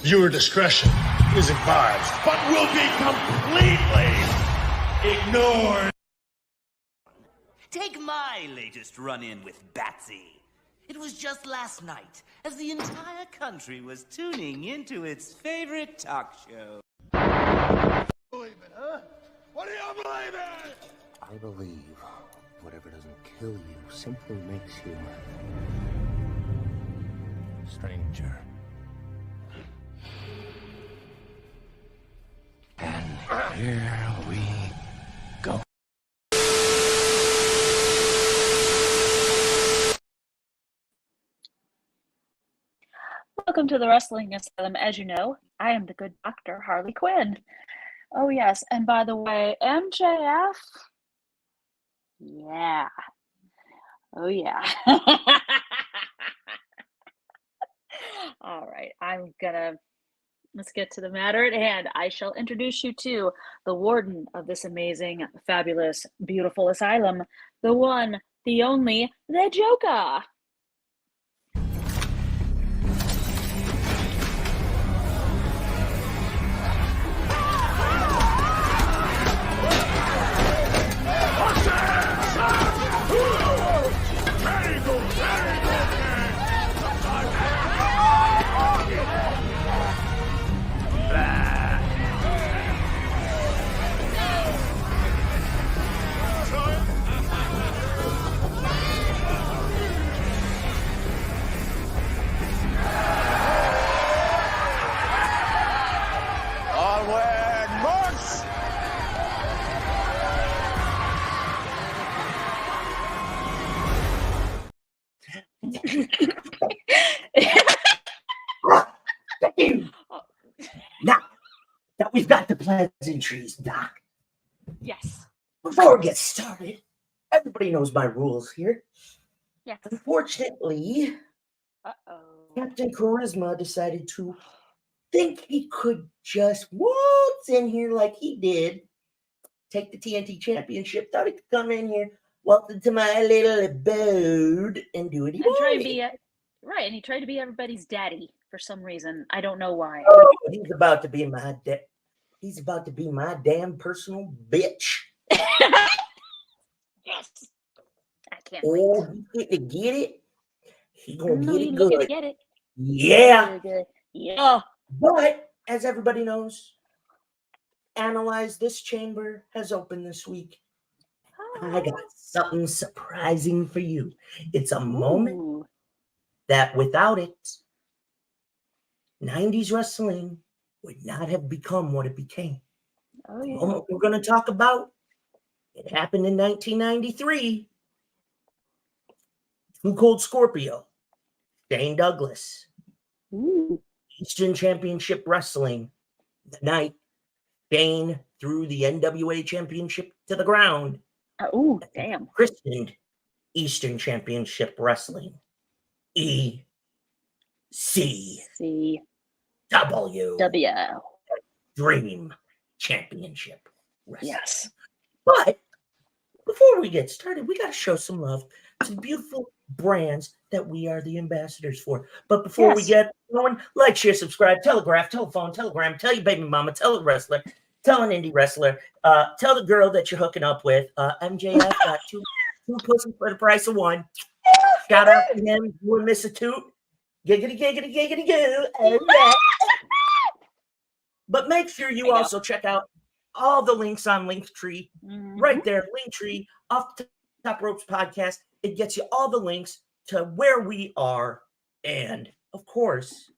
Your discretion is advised. But will be completely ignored. Take my latest run-in with Batsy. It was just last night, as the entire country was tuning into its favorite talk show. Believe it, huh? What do you believe in? I believe whatever doesn't kill you simply makes you stranger. And here we go. Welcome to the Wrestling Asylum. As you know, I am the good doctor, Harley Quinn. Oh, yes. And by the way, MJF. Yeah. Oh, yeah. All right. Let's get to the matter at hand. I shall introduce you to the warden of this amazing, fabulous, beautiful asylum. The one, the only, the Joka. Now that we've got the pleasantries, Doc. Yes. Before we get started, everybody knows my rules here. Yes. Unfortunately, Captain Charisma decided to think he could just waltz in here like he did, take the TNT Championship, thought he could come in here, walk into my little abode, and do what he wanted. Right, and he tried to be everybody's daddy for some reason. I don't know why. Oh, he's about to be my He's about to be my damn personal bitch. Yes. I can't Oh, wait. he get it. He gonna No, get he's it gonna good. get it. Yeah. Good. Yeah. But as everybody knows, Analyze This Chamber has opened this week. I got something surprising for you. It's a moment that without it, 90s wrestling would not have become what it became. Oh, yeah. The moment we're going to talk about, it happened in 1993. Too Cold Scorpio, Dane Douglas, Eastern Championship Wrestling. The night Dane threw the NWA Championship to the ground. Oh, damn. Christened Eastern Championship Wrestling. ECW. Dream Championship Wrestling. Yes. But before we get started, we got to show some love to the beautiful brands that we are the ambassadors for. But before we get going, like, share, subscribe, telegraph, telephone, telegram, tell your baby mama, tell a wrestler, tell an indie wrestler, tell the girl that you're hooking up with. MJF got two pussies for the price of one. Shout out to him. You and Miss a Toot. Giggity, giggity, giggity, goo. Oh, yeah. But make sure you also check out all the links on Linktree. Right there, Linktree, Off the Top Ropes Podcast. It gets you all the links to where we are. And, of course,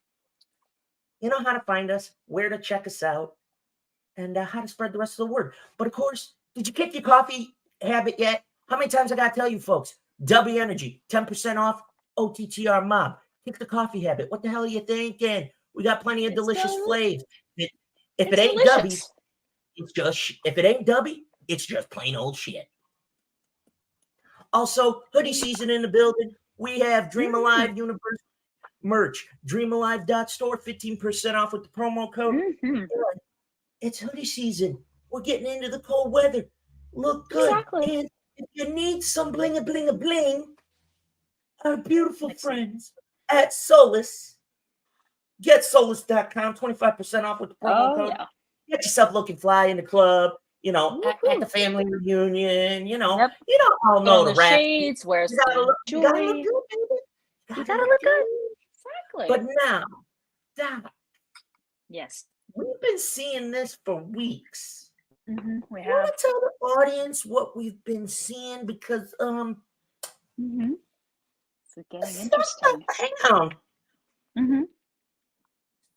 you know how to find us, where to check us out, and how to spread the rest of the word. But, of course, did you kick your coffee habit yet? How many times I got to tell you, folks? W Energy, 10% off, OTTR Mob. Kick the coffee habit. What the hell are you thinking? We got plenty of delicious flavors. If it ain't Dubby, it's just, if it ain't Dubby, it's just plain old shit. Also, hoodie season in the building. We have Dream Alive Universe merch. DreamAlive.store, 15% off with the promo code. It's hoodie season. We're getting into the cold weather. Look good. Exactly. And if you need some bling, our beautiful friends at Solus Get soulless.com, 25% off with the promo code. Yeah. Get yourself looking fly in the club, at the family reunion, Yep. You don't all know the rap. shades, where's You gotta the look good, baby. You gotta look good. Exactly. But now, Doc, yes, we've been seeing this for weeks. we You want have. to tell the audience what we've been seeing? Because, It's getting interesting. Hang on.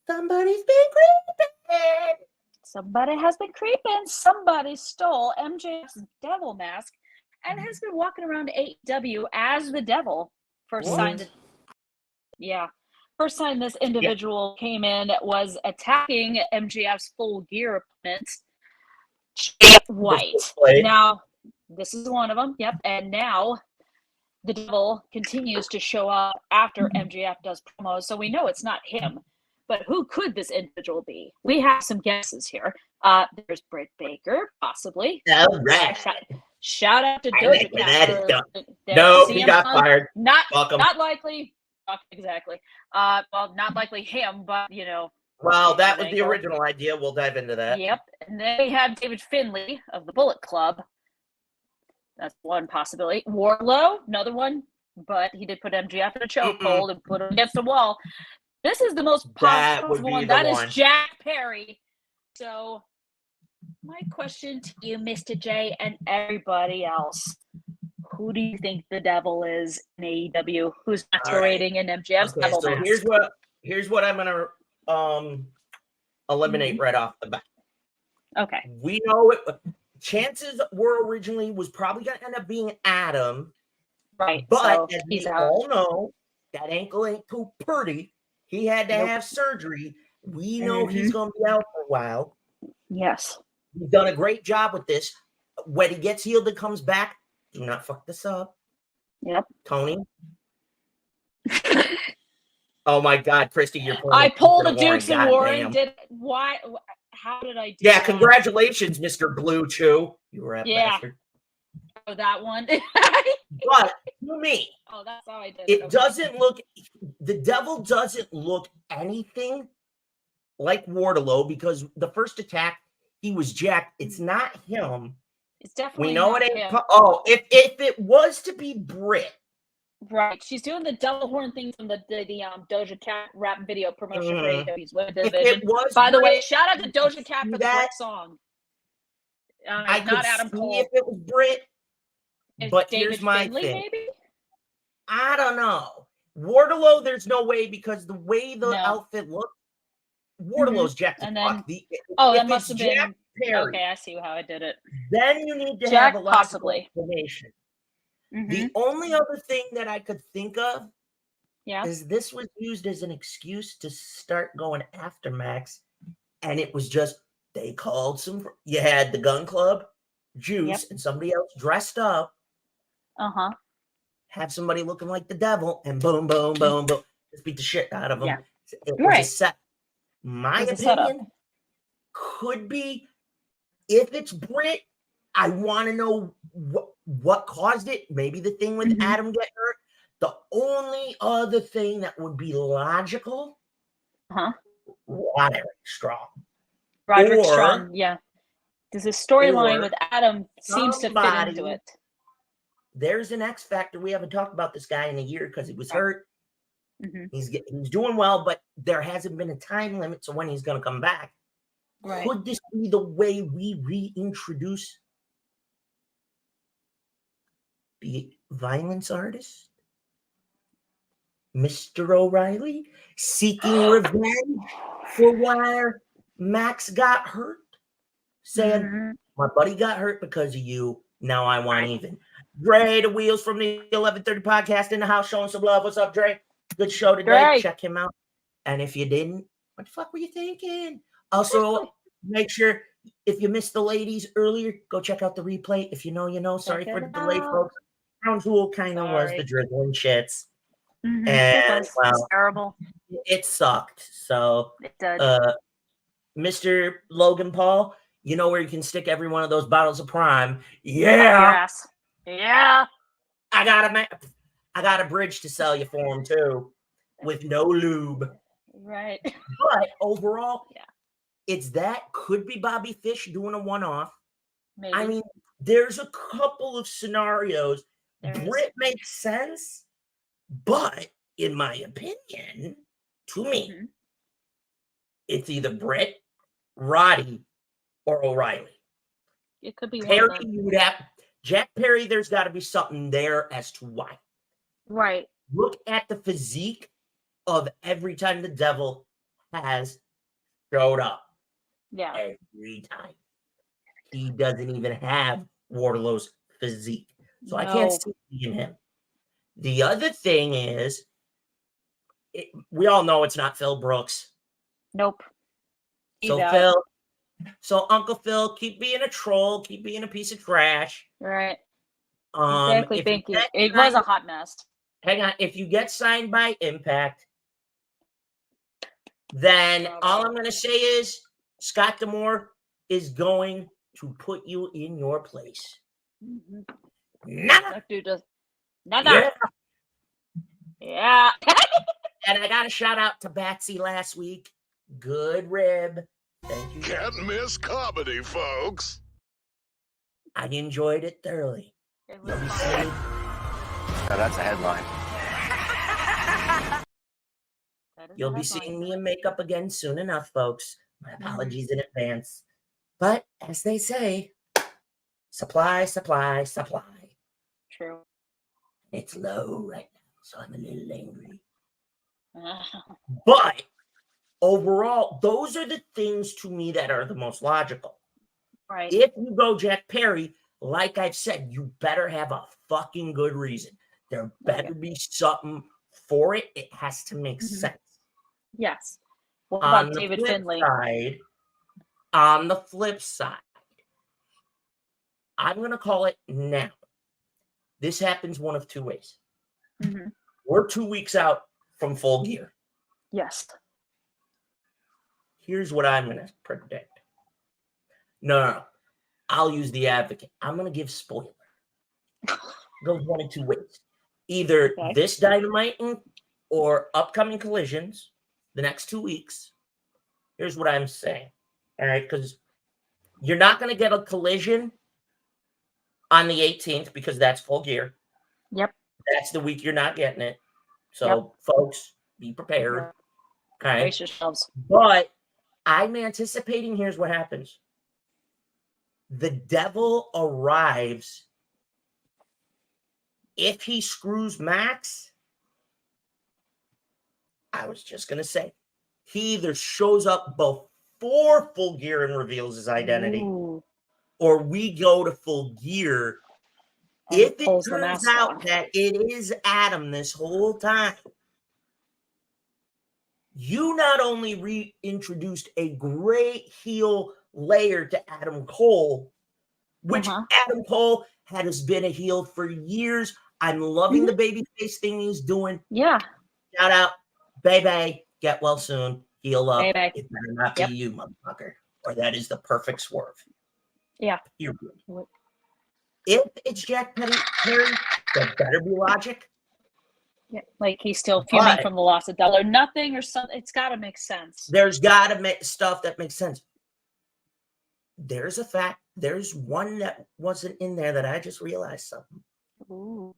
Somebody's been creeping. Somebody has been creeping. Somebody stole MJF's devil mask and has been walking around AEW as the devil. First time this individual came in was attacking MJF's full gear opponent, Jay White. Now, this is one of them. Yep. And now the devil continues to show up after MJF does promos. So we know it's not him. But who could this individual be? We have some guesses here. There's Britt Baker, possibly. All right. Shout out to Doja Cat. No, he got fired. Not likely. Exactly. Well, not likely him, but Well, that was the original idea. We'll dive into that. Yep. And then we have David Finlay of the Bullet Club. That's one possibility. Wardlow, another one, but he did put MJF in a chokehold and put him against the wall. This is the most possible one. That is Jack Perry. So, my question to you, Mr. J, and everybody else: who do you think the devil is in AEW? Who's masquerading in MJF's devil mask? Here's what I'm gonna eliminate right off the bat. Okay. We know it. Chances were originally was probably gonna end up being Adam. Right. But so as we all know, that ankle ain't too pretty. He had to have surgery. We know he's going to be out for a while. Yes. He's done a great job with this. When he gets healed and comes back, do not fuck this up. Yep. Tony. Oh my God, Kristii, you're pulling. I pulled a Dukes and Warren. Why? How did I do Yeah, that? congratulations, Mr. Blue Chew. You were at bastard. Oh, that one. But to me, that's how I did it. Doesn't look. The devil doesn't look anything like Wardlow because the first attack he was jacked. It's not him. It's definitely. We know not it ain't. him. If it was to be Britt, right? She's doing the devil horn thing from the Doja Cat rap video promotion for AEW's Women's Division. By the way, shout out to Doja Cat for the great song. I not could Adam see Cole. if it was Britt. But David here's my Finlay, thing. Maybe? I don't know. Wardlow, there's no way because the way the outfit looked, Wardlow's jacked. And then, that must have been Perry, okay. I see how I did it. Then you need to Jack, have a logical possibly. explanation. The only other thing that I could think of, is this was used as an excuse to start going after Max, and it was just they called some. You had the Gun Club. Juice and somebody else dressed up, have somebody looking like the devil, and boom, boom, boom, boom, just beat the shit out of them. Yeah. It was a set. My opinion could be if it's Britt. I want to know what caused it. Maybe the thing with Adam getting hurt. The only other thing that would be logical, Roderick Strong. Roderick Strong, yeah. There's a storyline with Adam seems to fit into it. There's an X factor. We haven't talked about this guy in a year because he was hurt. He's doing well, but there hasn't been a time limit to when he's going to come back. Right. Could this be the way we reintroduce the violence artist, Mr. O'Reilly, seeking revenge for where Max got hurt? Saying, my buddy got hurt because of you. Now I want even. Dre, the Wheels from the 1130 podcast in the house, showing some love. What's up, Dre? Good show today. Dre. Check him out. And if you didn't, what the fuck were you thinking? Also, make sure if you missed the ladies earlier, go check out the replay. If you know, you know. Sorry for the delay, folks. Crown Jewel kind of was the drizzling shits. And it was terrible. It sucked. So, it did. Mr. Logan Paul, you know where you can stick every one of those bottles of Prime. Yeah. Yeah. I got a bridge to sell you for him too, with no lube. Right. But overall, Yeah. it's that. Could be Bobby Fish doing a one-off. Maybe. I mean, there's a couple of scenarios. There is. Britt makes sense, but in my opinion, to me, Mhm. it's either Britt, Roddy, or O'Reilly. It could be one Perry, of them. you would have Jack Perry. There's got to be something there as to why. Right. Look at the physique of every time the devil has showed up. Yeah. Every time. He doesn't even have Wardlow's physique. So I can't No. see him. The other thing is, we all know it's not Phil Brooks. Nope. So that. Phil, so Uncle Phil, keep being a troll, keep being a piece of trash. Right. Exactly, if you Binky. get It was a signed- hot mess. Hang on, if you get signed by Impact, then all I'm going to say is Scott D'Amore is going to put you in your place. Mm-hmm. Nada. That dude does. Nada. Yeah. And I got a shout out to Batsy last week. Good rib. Thank you. Can't miss comedy, folks. I enjoyed it thoroughly. It was You'll be fun. seeing, Now that's a headline. That is you'll a be headline. seeing me in makeup again soon enough, folks. My apologies in advance. But as they say, supply, supply, supply. True. It's low right now, so I'm a little angry. But overall, those are the things to me that are the most logical. Right. If you go Jack Perry, like I've said, you better have a fucking good reason. There better be something for it. It has to make sense. Yes. What On about the David flip Finlay? side, on the flip side, I'm going to call it now. This happens one of two ways. Mm-hmm. We're 2 weeks out from Full Gear. Yes. Here's what I'm going to predict. No. I'll use the advocate. I'm going to give spoiler. Goes one of two ways. Either this Dynamite or upcoming collisions the next 2 weeks. Here's what I'm saying. All right, because you're not going to get a collision on the 18th because that's Full Gear. Yep. That's the week you're not getting it. So, folks, be prepared. Okay. Brace yourselves. But I'm anticipating here's what happens. The devil arrives. If he screws Max, I was just going to say, he either shows up before Full Gear and reveals his identity, or we go to Full Gear. And if it pulls the turns mask out off. that it is Adam this whole time, you not only reintroduced a great heel layer to Adam Cole, which Adam Cole has been a heel for years. I'm loving the babyface thing he's doing. Yeah. Shout out, baby. Get well soon. Heal up. Baby. It better not be you, motherfucker. Or that is the perfect swerve. Yeah. Period. If it's Jack Perry, there better be logic. Yeah. Like he's still fuming from the loss of Dollar Nothing or something. It's got to make sense. There's got to make stuff that makes sense. There's a fact. There's one that wasn't in there that I just realized something. Ooh.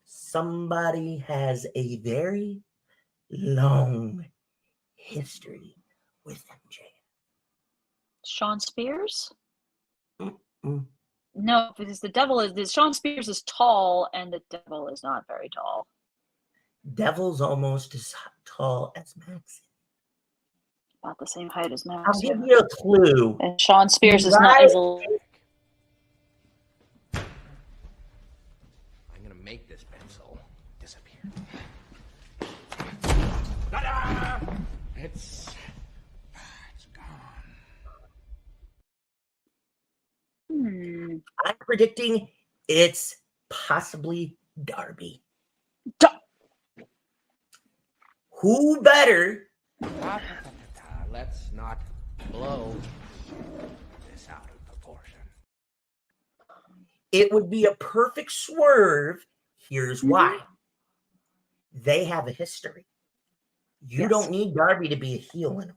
Somebody has a very long history with MJ. Shawn Spears? Mm-mm. No, because the devil is Shawn Spears is tall and the devil is not very tall. Devil's almost as tall as Max. About the same height as Max. I'll give you a clue. And Shawn Spears is not as I'm gonna make this pencil disappear. Ta-da! It's gone. I'm predicting it's possibly Darby. Who better? Let's not blow this out of proportion. It would be a perfect swerve. Here's why. They have a history. You don't need Darby to be a heel in him.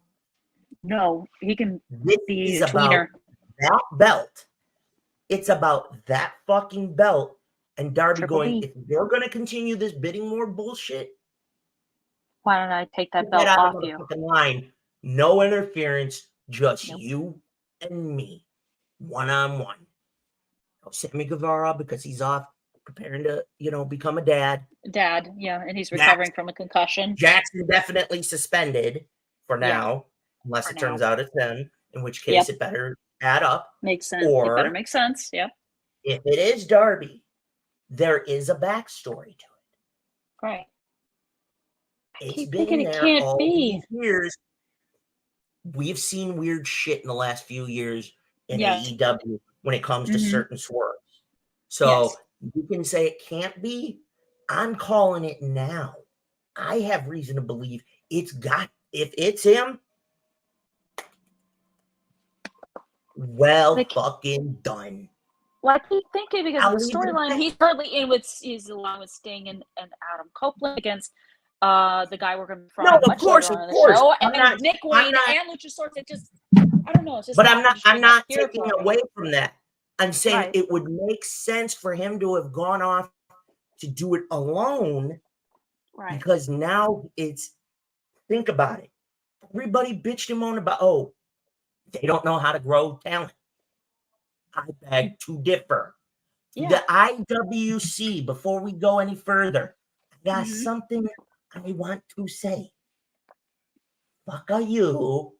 No, he can This be is a about tweener. that belt. It's about that fucking belt. And Darby Triple going, B. if you're going to continue this bidding war bullshit, Why don't I take that get belt out off of the you? fucking line. No interference, just Nope. you and me, one-on-one. No Sammy Guevara, because he's off preparing to, become a dad. Dad, yeah, and he's recovering from a concussion. Jackson definitely suspended for now, unless For it turns now. out it's him, in which case it better add up. Makes sense. Or It better make sense. Yep. if it is Darby, there is a backstory to it. Right. It's keep been thinking it there can't all be. these years. We've seen weird shit in the last few years in Yes. AEW when it comes to Mhm. certain swerves. So you can say it can't be. I'm calling it now. I have reason to believe if it's him, well, fucking done. Well, I keep thinking because I'll of the leave it at storyline, that. he's along with Sting and Adam Copeland against the guy we're going to No, of course. the show, I'm and then not- Nick I'm Wayne not- and Luchasaurus. It just, I don't know. It's just. But I'm not here taking for me. away from that. I'm saying Right. it would make sense for him to have gone off to do it alone, Right. because now think about it. Everybody bitched him on about, they don't know how to grow talent. I beg to differ. Yeah. The IWC, before we go any further, I got Mhm. something I want to say. Fuck are you?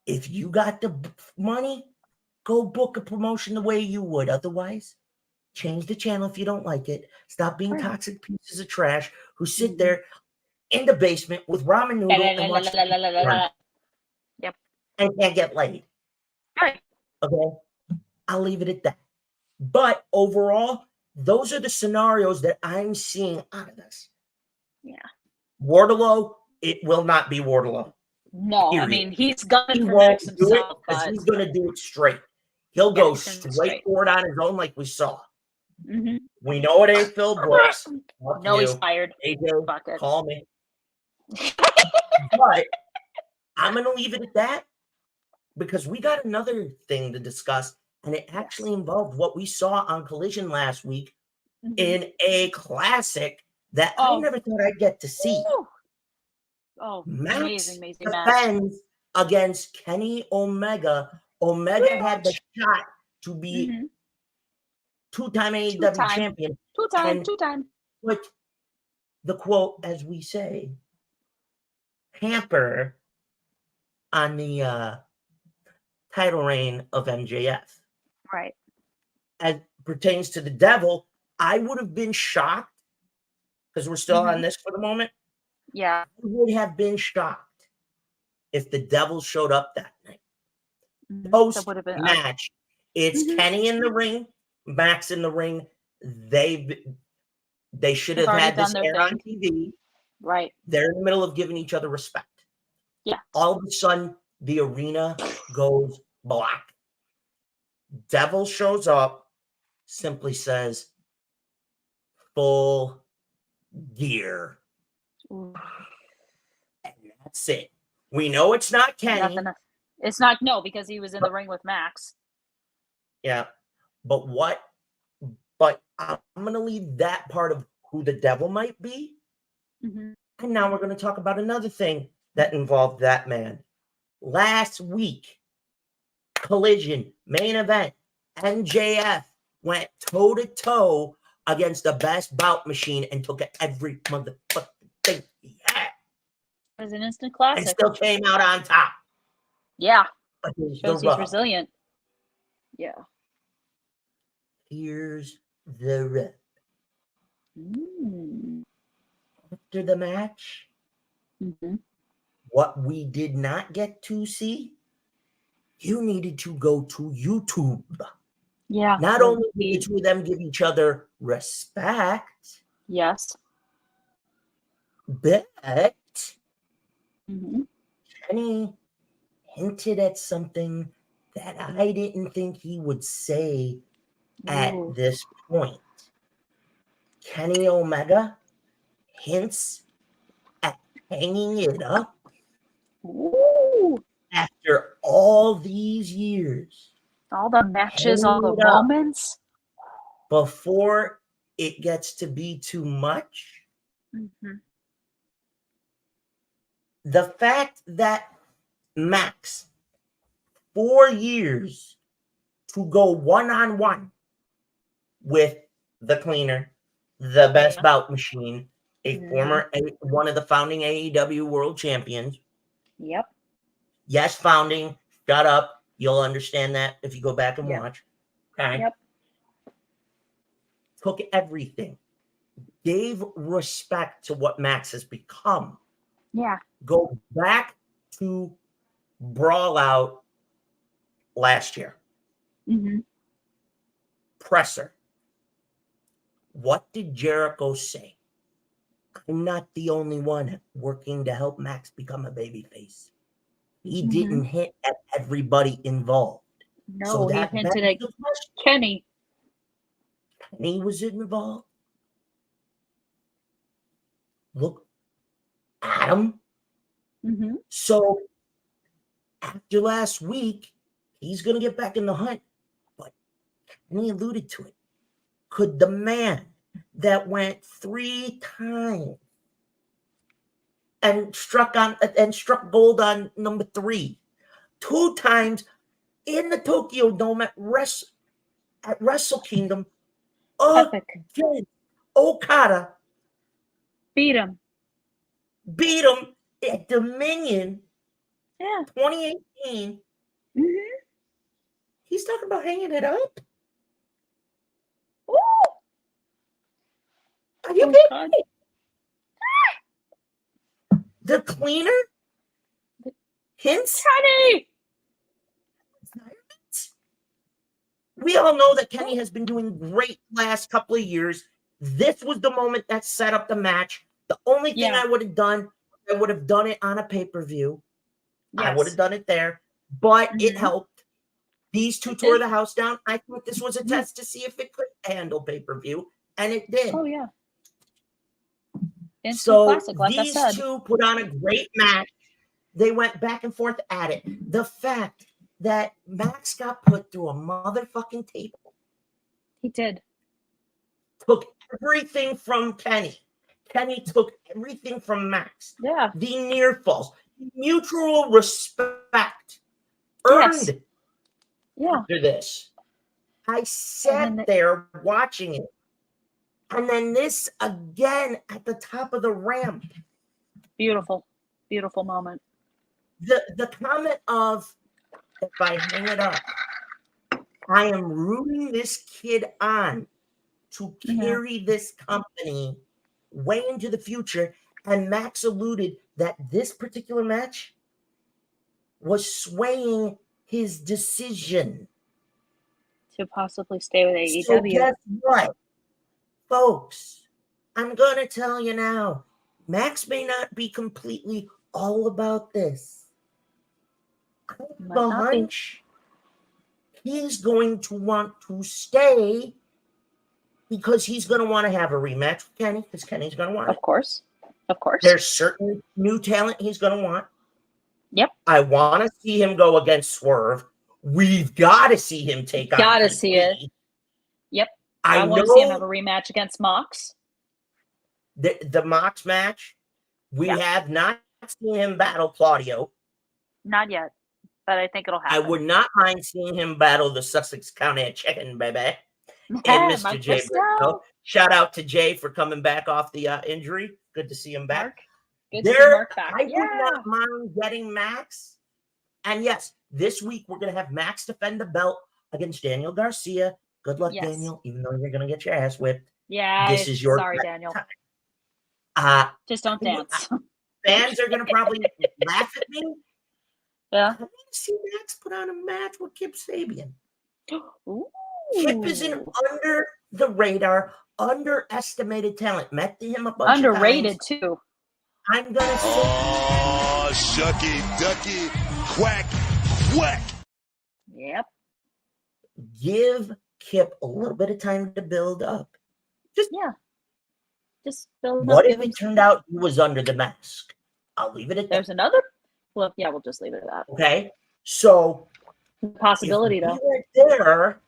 If you got the money, go book a promotion the way you would. Otherwise, change the channel if you don't like it. Stop being Right. toxic pieces of trash who sit there in the basement with ramen noodle and watch Yep. and can't get laid. Right. Okay, I'll leave it at that. But overall, those are the scenarios that I'm seeing out of this. Yeah. Wardlow, it will not be Wardlow. No, Period. I mean he's gunning He for won't Max do it himself, because but he's going to do it straight. He'll go he's gonna do it straight straight. for it on his own, like we saw. Mhm. We know it ain't Phil Brooks. Fuck No, he's you. fired. AJ, Fuck it. call me. But I'm going to leave it at that because we got another thing to discuss, and it actually involved what we saw on Collision last week Mhm. in a classic that I never thought I'd get to see. Woo. Oh, Max amazing match. defends against Kenny Omega. Omega had the shot to be Mhm. two-time AEW champion. Two-time. Put the quote, as we say, hamper on the title reign of MJF. Right. As pertains to the devil, I would have been shocked, because we're still on this for the moment. Yeah. I would have been shocked if the devil showed up that night. Post match, it's Kenny in the ring, Max in the ring. They should have had this air on TV. Right. They're in the middle of giving each other respect. Yeah. All of a sudden, the arena goes black. Devil shows up, simply says, "Full gear." Ooh. And that's it. We know it's not Kenny. It's not, no, because he was in the ring with Max. Yeah. But I'm going to leave that part of who the devil might be. Mm-hmm. And now we're going to talk about another thing that involved that man. Last week, Collision, main event, MJF went toe-to-toe against the best bout machine and took every motherfucking thing he had. It was an instant classic. And still came out on top. Yeah. But here's Shows the he's rub. resilient. Yeah. Here's the rub. After the match, what we did not get to see, you needed to go to YouTube. Yeah. Not only did the two of them give each other respect, yes, but Kenny hinted at something that I didn't think he would say at this point. Kenny Omega hints hanging it up Ooh. after all these years. All the matches, all the Hanging it up moments. before it gets to be too much. Mm-hmm. The fact that Max, 4 years to go one-on-one with the cleaner, the best bout machine, a former one of the founding AEW world champions. Yep. Yes, founding. Shut up. You'll understand that if you go back and watch. Okay. Yep. Took everything. Gave respect to what Max has become. Yeah. Go back to Brawl Out last year. Mm-hmm. Presser. What did Jericho say? I'm not the only one working to help Max become a babyface. He didn't hit at everybody involved. No, so he that hinted at Kenny. Kenny was involved. Look, Adam. Mm-hmm. So after last week, he's going to get back in the hunt. But Kenny alluded to it. Could the man that went 3 times and struck gold on number 3, 2 times in the Tokyo Dome at Wrestle Kingdom, against Okada, beat him at Dominion 2018. Mm-hmm. He's talking about hanging it up. Ooh. Are you kidding me? The cleaner? Hints? Kenny! We all know that Kenny has been doing great last couple of years. This was the moment that set up the match. The only thing I would have done it on a pay-per-view. Yes. I would have done it there, but it helped. These two tore the house down. I thought this was a test to see if it could handle pay-per-view, and it did. Oh, yeah. So classic, like these two put on a great match. They went back and forth at it. The fact that Max got put through a motherfucking table. He did. Took everything from Kenny. Kenny took everything from Max. Yeah. The near falls. Mutual respect. Earned. Yeah. After this. I sat there watching it. And then this again at the top of the ramp. Beautiful. Beautiful moment. The comment of, if I hang it up, I am rooting this kid on to carry this company way into the future. And Max alluded that this particular match was swaying his decision to possibly stay with AEW. So guess what, folks? I'm going to tell you now. Max may not be completely all about this. I have a hunch he's going to want to stay because he's going to want to have a rematch with Kenny, because Kenny's going to want it. Of course. There's certain new talent he's going to want. Yep. I want to see him go against Swerve. We've got to see him take on. Got to see it. Yep. I want to see him have a rematch against Mox. The Mox match, we have not seen him battle Claudio. Not yet, but I think it'll happen. I would not mind seeing him battle the Sussex County Chicken, baby. And Mr. Jay Briscoe. Shout out to Jay for coming back off the injury. Good to see him back. Good to see Mark back. I would not mind getting Max. And yes, this week we're going to have Max defend the belt against Daniel Garcia. Good luck, Daniel, even though you're going to get your ass whipped. Yeah, this is your sorry, Daniel. Just don't dance. Fans are going to probably laugh at me. Yeah. I want to see Max put on a match with Kip Sabian. Ooh. Kip is an under the radar, underestimated talent. Met him a bunch underrated of times. Too. I'm gonna say, oh, shucky, ducky, quack, quack. Yep. Give Kip a little bit of time to build up. Just build what up. If it turned out he was under the mask? I'll leave it at that. There's another. Well, yeah, we'll just leave it at that. Okay, so Possibility, if though. we went there,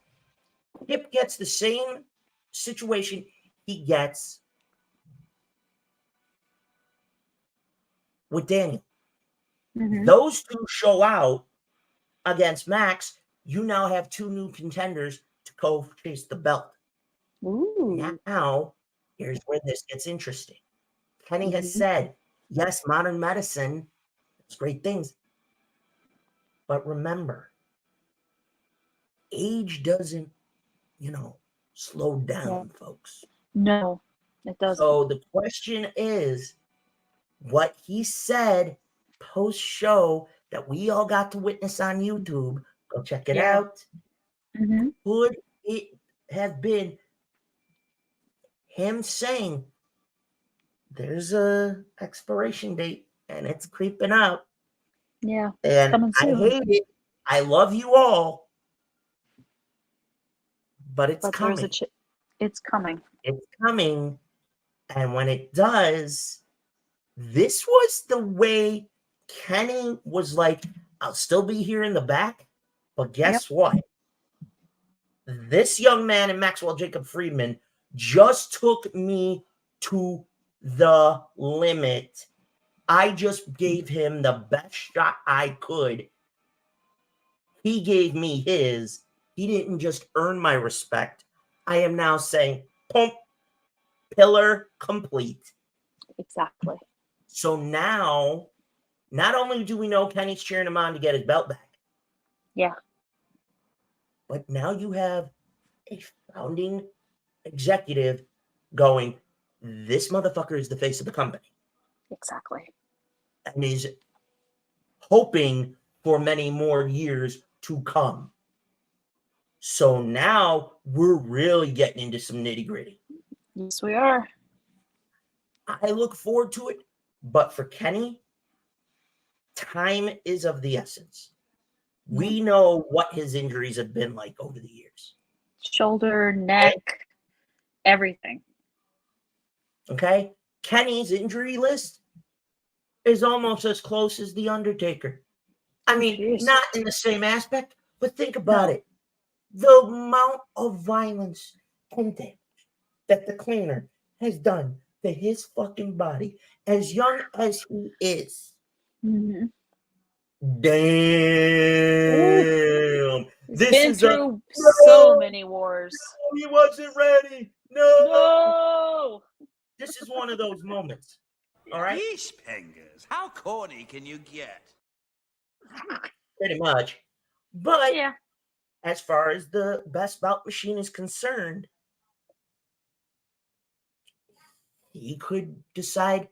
Hip gets the same situation he gets with Daniel. Those two show out against Max. You now have two new contenders to go chase the belt. Ooh. Now, here's where this gets interesting. Kenny has said, yes, modern medicine, it's great things. But remember, age doesn't, slow down, folks. No, it doesn't. So the question is, what he said post-show that we all got to witness on YouTube, go check it out. Would it have been him saying, there's a expiration date and it's creeping up? Yeah, and coming I soon. hate it. I love you all, but it's coming. It's coming. It's coming. And when it does, this was the way Kenny was like, I'll still be here in the back, but guess what? This young man and Maxwell Jacob Friedman just took me to the limit. I just gave him the best shot I could. He gave me his. He didn't just earn my respect. I am now saying, pump, pillar complete. Exactly. So now, not only do we know Kenny's cheering him on to get his belt back. Yeah. But now you have a founding executive going, this motherfucker is the face of the company. Exactly. And is hoping for many more years to come. So now we're really getting into some nitty-gritty. Yes, we are. I look forward to it. But for Kenny, time is of the essence. We know what his injuries have been like over the years. Shoulder, neck, everything. Okay? Kenny's injury list is almost as close as The Undertaker. I mean, not in the same aspect, but think about it. The amount of violence and damage that the cleaner has done to his fucking body, as young as he is. Damn. He's been through so many wars. No, he wasn't ready. No. This is one of those moments. All right? Yeesh, Pengers. How corny can you get? Pretty much. But yeah, as far as the best bout machine is concerned, he could decide,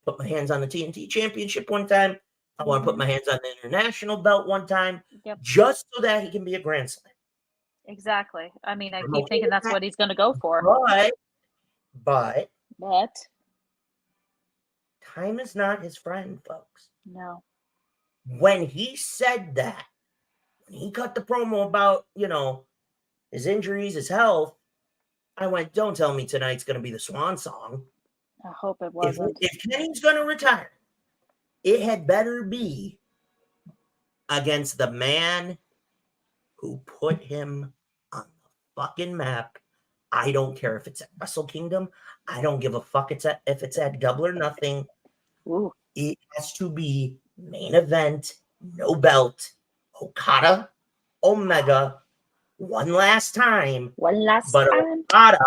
put my hands on the TNT championship one time. I want to put my hands on the international belt one time, just so that he can be a Grand Slam. Exactly. I mean, I keep thinking that's what he's going to go for. But time is not his friend, folks. No. When he said that, when he cut the promo about, his injuries, his health, I went, don't tell me tonight's going to be the swan song. I hope it wasn't. If Kenny's going to retire, it had better be against the man who put him on the fucking map. I don't care if it's at Wrestle Kingdom. I don't give a fuck if it's at Double or Nothing. Ooh. It has to be main event, no belt, Okada, Omega, one last time. But Okada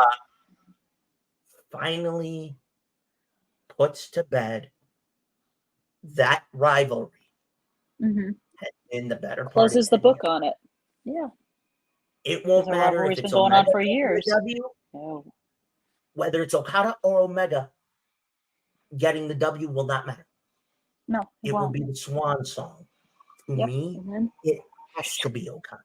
finally puts to bed that rivalry. In the better part. Closes the book on it. Yeah. It won't matter if it's been going Omega on for years. No. Whether it's Okada or Omega, getting the W will not matter. No, it will be the swan song. To me, it has to be Okada.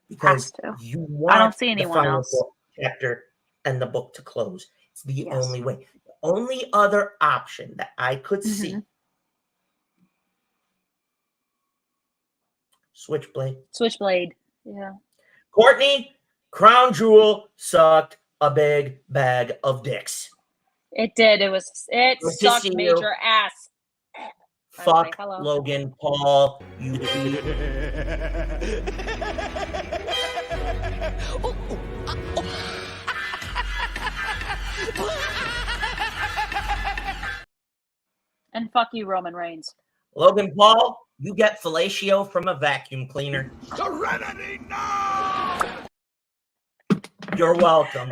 Because you want I don't see anyone else. Chapter and the book to close. It's the only way. The only other option that I could see. Switchblade. Yeah. Courtney, Crown Jewel sucked a big bag of dicks. It did. It sucked major ass. Fuck hello. Logan Paul. You And fuck you, Roman Reigns. Logan Paul, you get fellatio from a vacuum cleaner. Serenity now! You're welcome.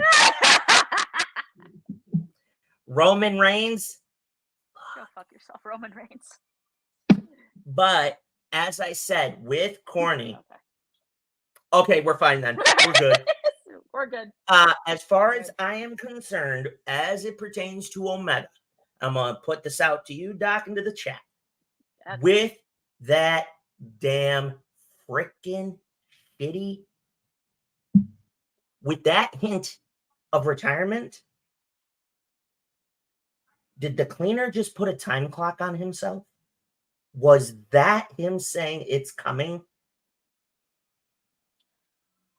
Roman Reigns. Go fuck yourself, Roman Reigns. But as I said, with corny. Okay, we're fine then. We're good. We're good. As far as I am concerned, as it pertains to Omega, I'm going to put this out to you, Doc, into the chat. Okay. With that damn freaking shitty, with that hint of retirement, did the cleaner just put a time clock on himself? Was that him saying it's coming?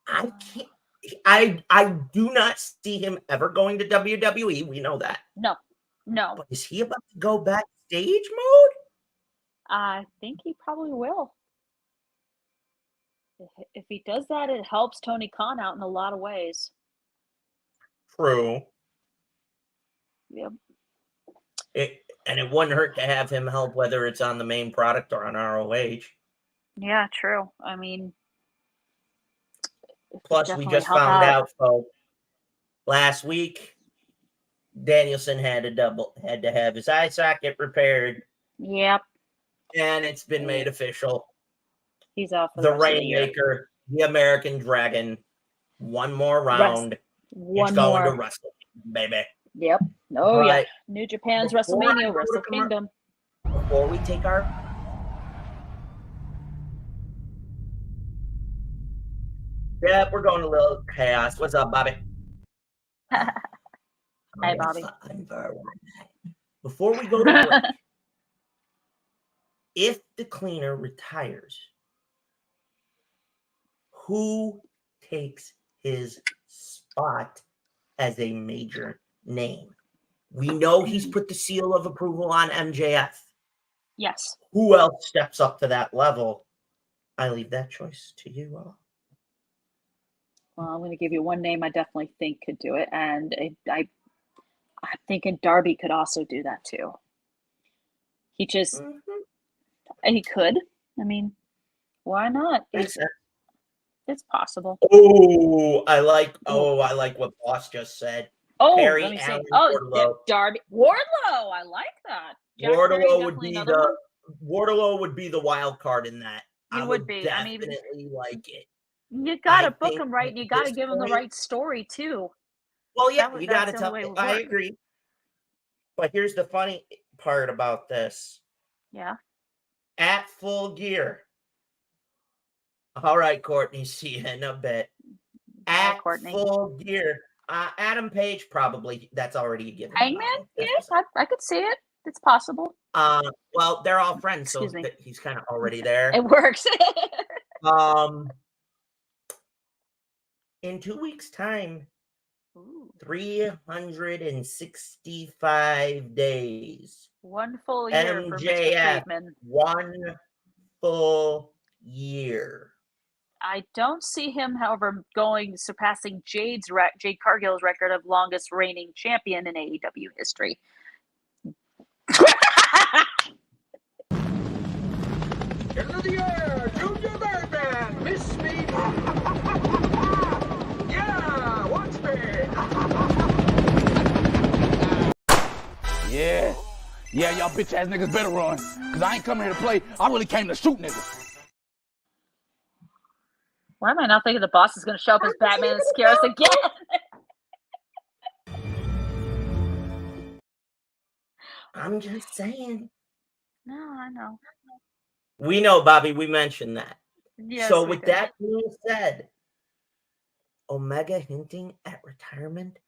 I can't. I do not see him ever going to WWE. We know that. No. But is he about to go backstage mode? I think he probably will. If he does that, it helps Tony Khan out in a lot of ways. True. Yep. And it wouldn't hurt to have him help, whether it's on the main product or on ROH. Yeah, true. I mean, Plus, we just found out, folks, last week, Danielson had to have his eye socket repaired. Yep. And it's been made official. He's off. The Rainmaker, the American Dragon, one more round. One it's more. going to Wrestle, baby. Yep. Oh, yeah. But New Japan's before WrestleMania, Wrestle Kingdom. Before we take our... Yeah, we're going a little chaos. What's up, Bobby? Hey, Bobby. Before we go to break, if the cleaner retires, who takes his spot as a major name? We know he's put the seal of approval on MJF. Yes. Who else steps up to that level? I leave that choice to you all. Well, I'm going to give you one name I definitely think could do it, and I'm thinking Darby could also do that too. He just he could. I mean, why not? It's possible. Oh, I like what Boss just said. Oh, Perry let me see. Allen Oh, Wardlow. Darby Wardlow. I like that. Jack Perry, Wardlow would definitely be another Wardlow would be the wild card in that. He I would be. I mean, definitely like it. You got to I book think him right, and you got to this give him the point- right story too. Well, yeah, That you that's got to the tell. only way it would I work. agree. But here's the funny part about this. Yeah. At Full Gear. All right, Courtney. See you in a bit. Bye, At Courtney. Full Gear. Adam Page, probably. That's already a given. Hangman? Yes, I could see it. It's possible. Well, they're all friends, so Excuse me. he's kind of already there. It works. In 2 weeks' time, Ooh. 365 days. One full year for Mr. MJF, Friedman. 1 full year. I don't see him, however, surpassing Jade Cargill's record of longest reigning champion in AEW history. Into the air, Junior Birdman, miss me. Yeah, watch me. Yeah, y'all bitch ass niggas better run. Cause I ain't coming here to play. I really came to shoot niggas. Why am I not thinking the boss is going to show up as Batman and scare us again? I'm just saying. No, I know. We know, Bobby. We mentioned that. Yes, so we with did. that being said, Omega hinting at retirement.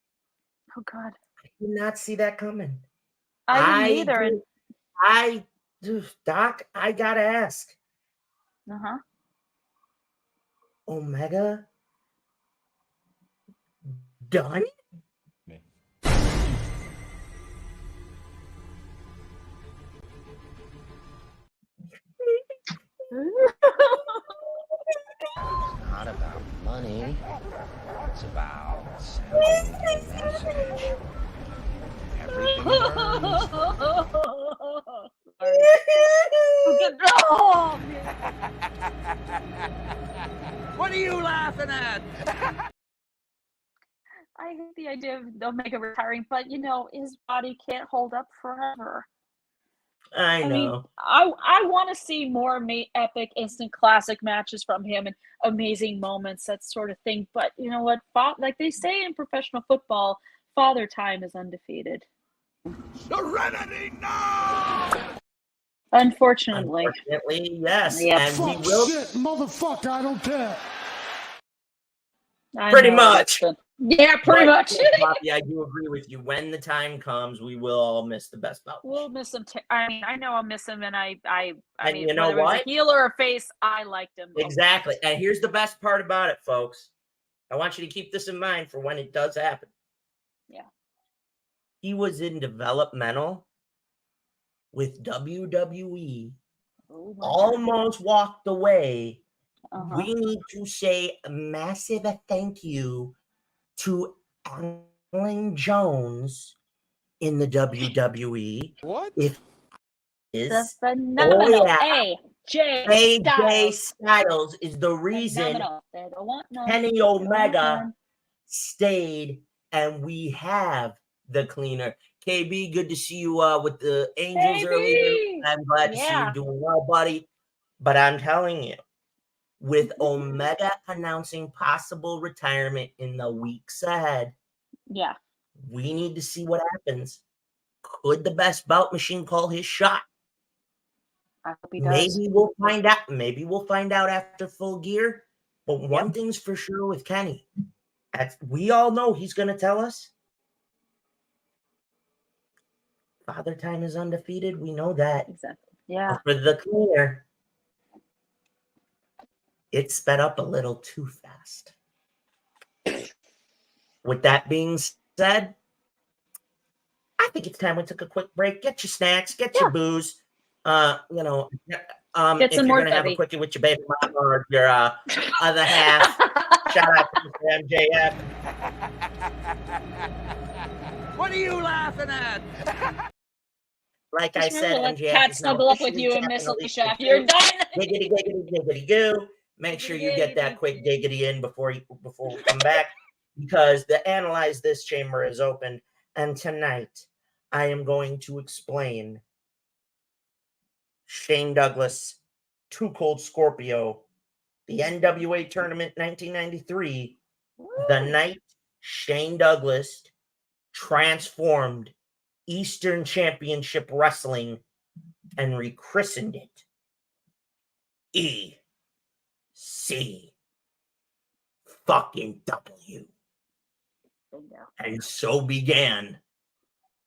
Oh God, I did not see that coming. I didn't either. Doc, I gotta ask. Uh-huh. Omega done? Not about money. It's about sending a message. Everything burns. What are you laughing at? I hate the idea of Omega retiring, but his body can't hold up forever. I I mean, know. I want to see more epic instant classic matches from him and amazing moments, that sort of thing. But you know what? Like they say in professional football, father time is undefeated. Serenity now! Unfortunately, yes. Yep. And we will. Shit, motherfucker, I don't care. I Pretty know, much. Yeah, pretty much. Bobby, I do agree with you. When the time comes, we will all miss the best bout. We'll miss him. I mean, I know I'll miss him, and I And mean, you know whether it was what? a heel or a face, I liked him. Exactly. And here's the best part about it, folks. I want you to keep this in mind for when it does happen. Yeah. He was in developmental with WWE, Oh my almost walked away. God. We need to say a massive thank you to Alan Jones in the WWE. What? If The is phenomenal yeah. AJ Styles is the reason Phenomenal. They don't want none. Kenny They don't want Omega none. stayed, and we have the cleaner. KB, good to see you with the Angels KB! earlier. I'm glad to see Yeah. you doing well, buddy. But I'm telling you, with Omega announcing possible retirement in the weeks ahead, Yeah. we need to see what happens. Could the best bout machine call his shot? I hope he does. Maybe we'll find out. Maybe we'll find out after Full Gear. But one thing's for sure with Kenny. We all know he's going to tell us. Father Time is undefeated. We know that. Exactly. Yeah. But for the cleaner, it sped up a little too fast. With that being said, I think it's time we took a quick break. Get your snacks, get your booze. Get if some you're more gonna have a Debbie. quickie with your baby mama or your other half, shout out to Mr. MJF. What are you laughing at? Like I Just remember said, to let MJF Cat is now snuggle up with officially you and tapping Miss the Alicia. leash. You're done. Giggity, giggity, giggity, goo. Make sure you get that quick giggity in before we come back, because the Analyze This chamber is open, and tonight I am going to explain Shane Douglas, Too Cold Scorpio, the NWA Tournament 1993, the night Shane Douglas transformed Eastern Championship Wrestling and rechristened it ECW. Bingo. And so began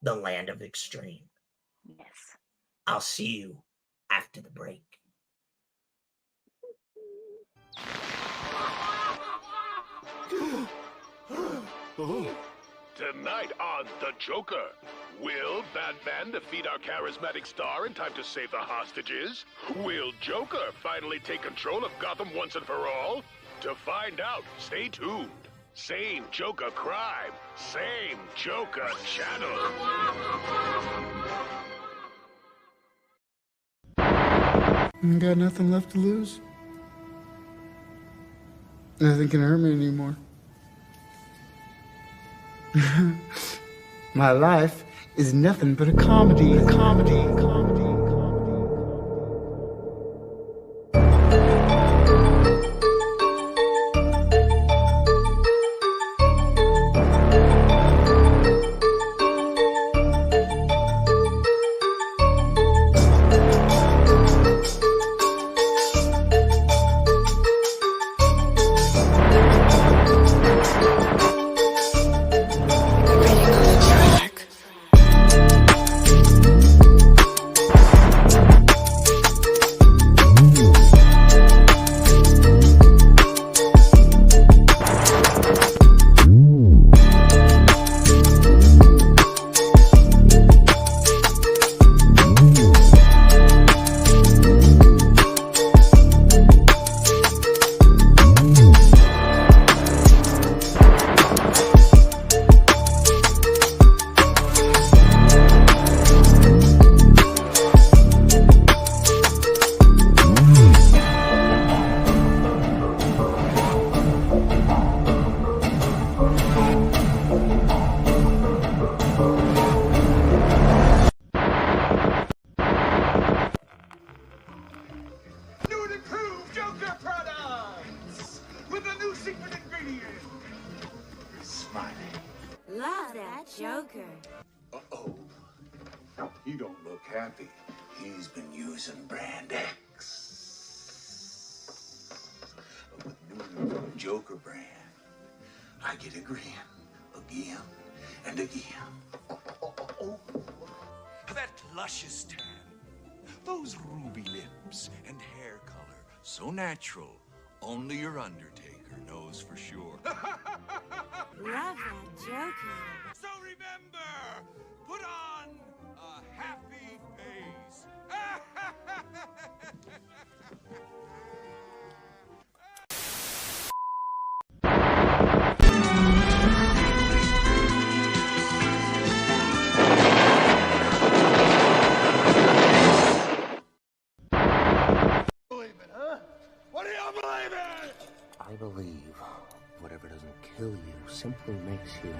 the Land of Extreme. Yes. I'll see you after the break. Tonight on The Joker, will Batman defeat our charismatic star in time to save the hostages? Will Joker finally take control of Gotham once and for all? To find out, stay tuned. Same Joker crime, same Joker channel. Got nothing left to lose. Nothing can hurt me anymore. My life is nothing but a comedy. my name. Love that Joker. Uh-oh. He don't look happy. He's been using Brand X. But with new Joker brand, I get a grin again and again. That luscious tan, those ruby lips and hair color, so natural, only your Undertaker knows for sure. Love that Joker. So remember, put on a happy face. I believe whatever doesn't kill you simply makes you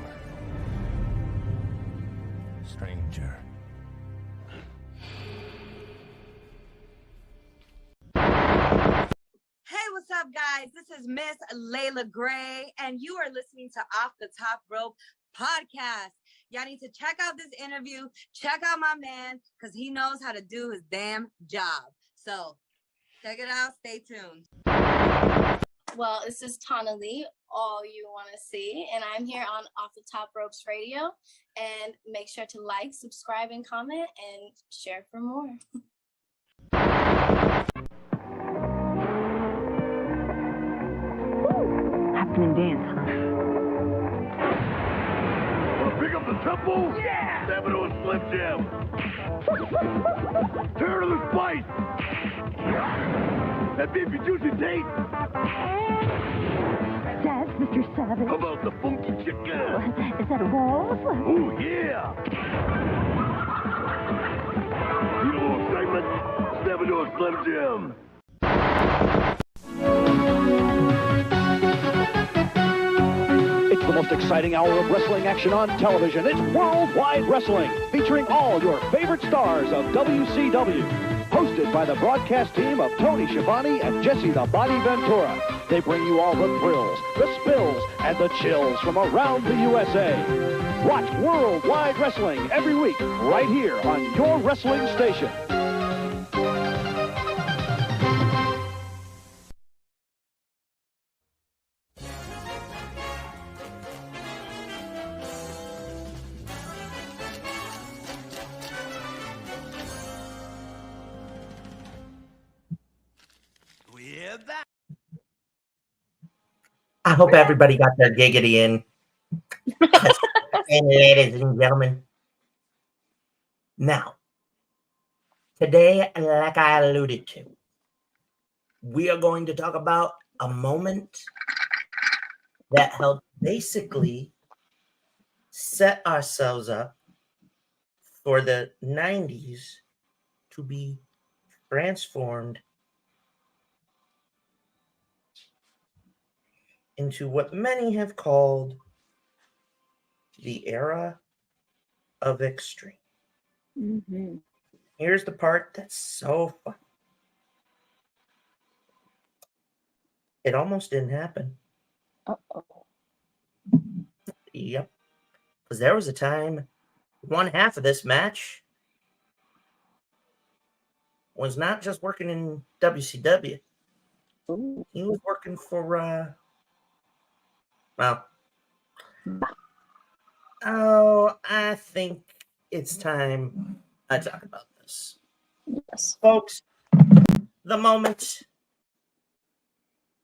stranger. Hey, what's up, guys? This is Miss Layla Gray, and you are listening to Off the Top Rope podcast. Y'all need to check out this interview. Check out my man, because he knows how to do his damn job. So, check it out. Stay tuned. Well, this is Tana Lee, all you want to see, and I'm here on Off the Top Ropes Radio. And make sure to like, subscribe, and comment, and share for more. Happening dance, huh? Wanna pick up the tempo? Yeah! Step into a Slim Jim. Turn to the spice. That beefy juicy taste. That's Mr. Savage. How about the funky chicken? Is that a waltz? Oh, yeah! Need a little excitement? Step into a Slim Jim. It's the most exciting hour of wrestling action on television. It's Worldwide Wrestling, featuring all your favorite stars of WCW. Hosted by the broadcast team of Tony Schiavone and Jesse the Body Ventura. They bring you all the thrills, the spills, and the chills from around the USA. Watch Worldwide Wrestling every week, right here on your wrestling station. We're back. I hope everybody got their giggity in. And ladies and gentlemen, now, today, like I alluded to, we are going to talk about a moment that helped basically set ourselves up for the 90s to be transformed into what many have called the era of extreme. Mm-hmm. Here's the part that's so fun. It almost didn't happen. Uh-oh. Yep. Because there was a time one half of this match was not just working in WCW. Ooh. He was working for I think it's time I talk about this. Yes. Folks, the moment,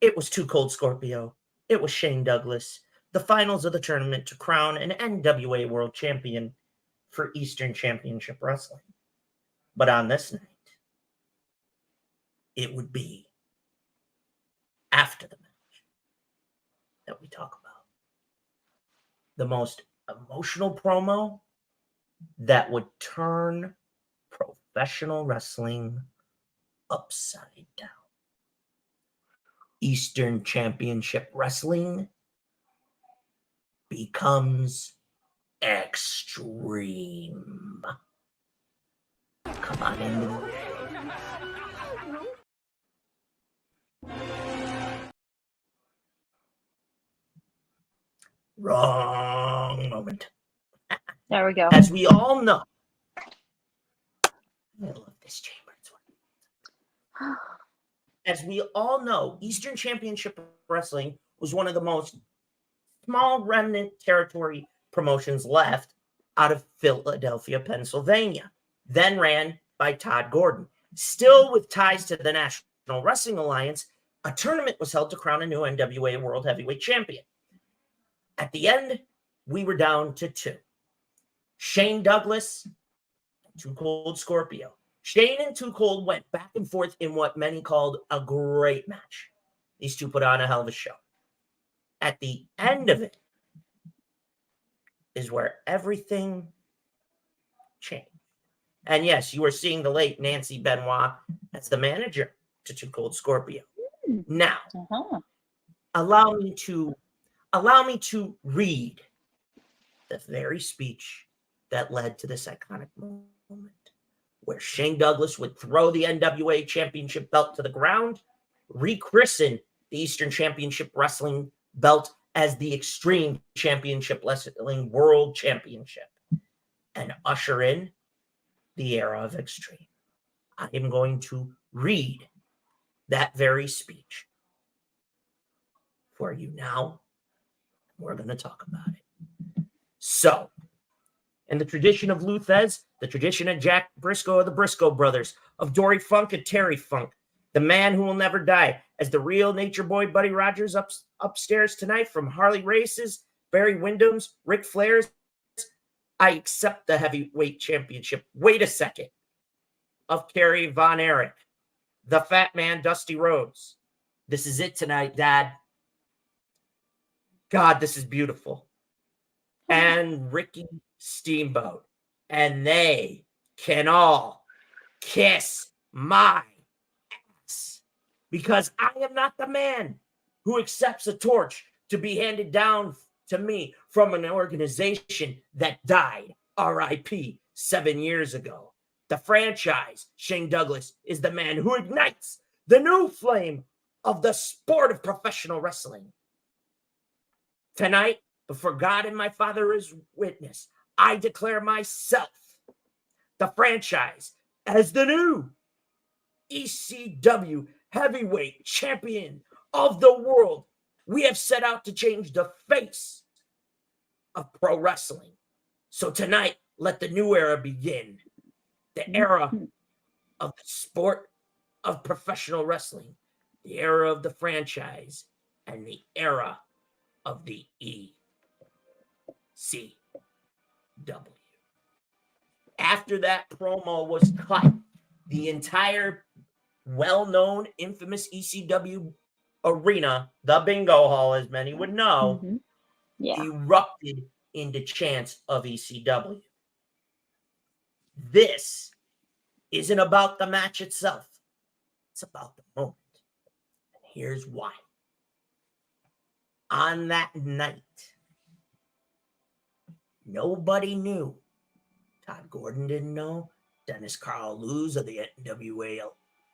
it was Too Cold Scorpio. It was Shane Douglas. The finals of the tournament to crown an NWA World Champion for Eastern Championship Wrestling. But on this night, it would be after the match that we talk about the most emotional promo that would turn professional wrestling upside down. Eastern Championship Wrestling becomes extreme. Come on in. Wrong moment. There we go. As we all know, I love this chamber. As we all know, Eastern Championship Wrestling was one of the most small remnant territory promotions left out of Philadelphia, Pennsylvania, then ran by Todd Gordon. Still with ties to the National Wrestling Alliance, a tournament was held to crown a new NWA World Heavyweight Champion. At the end, we were down to two. Shane Douglas and Too Cold Scorpio. Shane and Too Cold went back and forth in what many called a great match. These two put on a hell of a show. At the end of it is where everything changed. And yes, you were seeing the late Nancy Benoit as the manager to Too Cold Scorpio. Now, allow me to read the very speech that led to this iconic moment, where Shane Douglas would throw the NWA Championship belt to the ground, rechristen the Eastern Championship Wrestling belt as the Extreme Championship Wrestling World Championship, and usher in the era of Extreme. I am going to read that very speech for you now. We're going to talk about it. So, in the tradition of Luthez, the tradition of Jack Briscoe of the Briscoe brothers, of Dory Funk and Terry Funk, the man who will never die, as the real nature boy Buddy Rogers upstairs tonight from Harley Races, Barry Windham's, Ric Flair's, I accept the heavyweight championship. Wait a second. Of Kerry Von Erich, the fat man Dusty Rhodes. This is it tonight, Dad. God, this is beautiful. And Ricky Steamboat. And they can all kiss my ass. Because I am not the man who accepts a torch to be handed down to me from an organization that died, R.I.P., 7 years ago. The franchise, Shane Douglas, is the man who ignites the new flame of the sport of professional wrestling. Tonight, before God and my Father is witness, I declare myself, the franchise, as the new ECW heavyweight champion of the world. We have set out to change the face of pro wrestling. So tonight, let the new era begin. The era of the sport of professional wrestling, the era of the franchise, and the era of the ECW. After that promo was cut, the entire well-known, infamous ECW arena, the bingo hall, as many would know, erupted into chants of ECW. This isn't about the match itself. It's about the moment. And here's why. On that night, nobody knew. Todd Gordon didn't know. Dennis Carl Luz of the NWA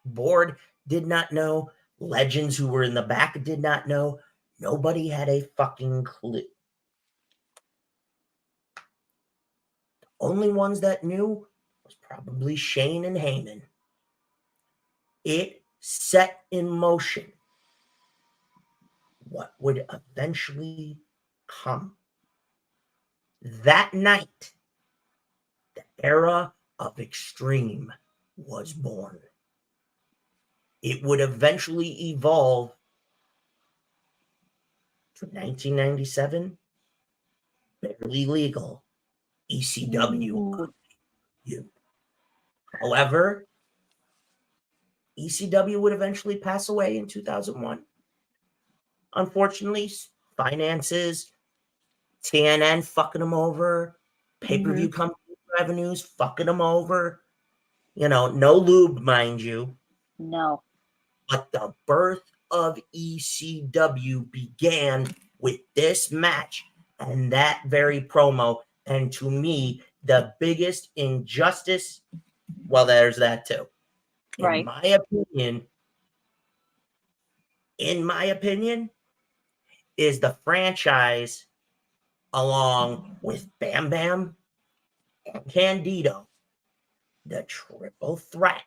board did not know. Legends who were in the back did not know. Nobody had a fucking clue. The only ones that knew was probably Shane and Heyman. It set in motion what would eventually come. That night, the era of Extreme was born. It would eventually evolve to 1997, barely legal, ECW. However, ECW would eventually pass away in 2001. Unfortunately, finances, TNN fucking them over, pay-per-view company revenues fucking them over. You know, no lube, mind you. No. But the birth of ECW began with this match and that very promo. And to me, the biggest injustice, well, there's that too. Right. In my opinion, is the franchise along with Bam Bam and Candido, the triple threat,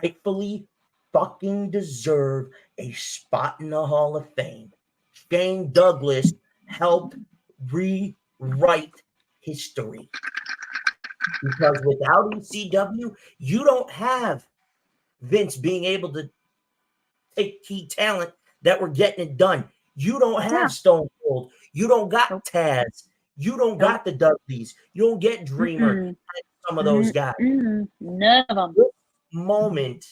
rightfully fucking deserve a spot in the Hall of Fame. Shane Douglas helped rewrite history. Because without ECW, you don't have Vince being able to take key talent that were getting it done. You don't have Stone Cold. You don't got Taz. You don't got the Dudleys. You don't get Dreamer. Some of those guys. None of them. This moment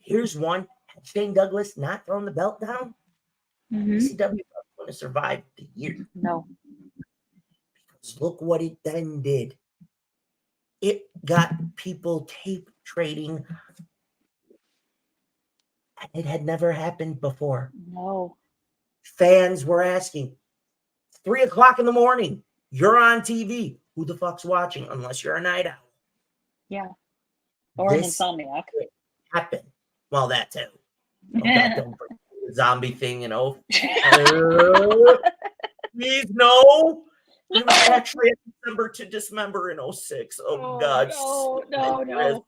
here's one. Had Shane Douglas not thrown the belt down, ECW would have survived the year. No. Because look what it then did. It got people tape trading. It had never happened before. No. Fans were asking, 3 o'clock in the morning, you're on TV. Who the fuck's watching? Unless you're a night owl. Yeah. Or an This insomniac. happened. Well, that too. Okay, don't bring the zombie thing, please, no. It was actually December to Dismember in 06. Oh, God. No.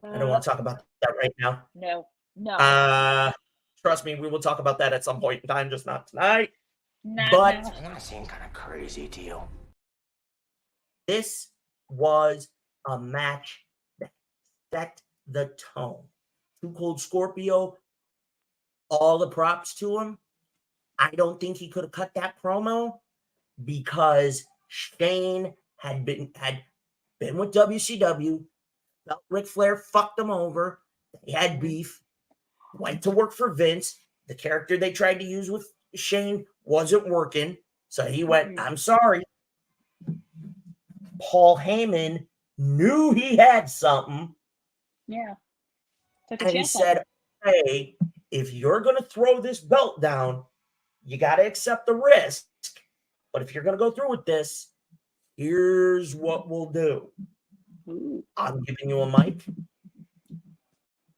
I don't want to talk about that right now. No. Trust me, we will talk about that at some point in time, just not tonight. Not but now. It's gonna seem kind of crazy to you. This was a match that set the tone. Too Cold Scorpio, all the props to him. I don't think he could have cut that promo because Shane had been with WCW, felt Ric Flair fucked him over. They had beef, went to work for Vince. The character they tried to use with Shane wasn't working. So he went, I'm sorry. Paul Heyman knew he had something. Yeah. And he said, hey, if you're going to throw this belt down, you got to accept the risk. But if you're going to go through with this, here's what we'll do. I'm giving you a mic.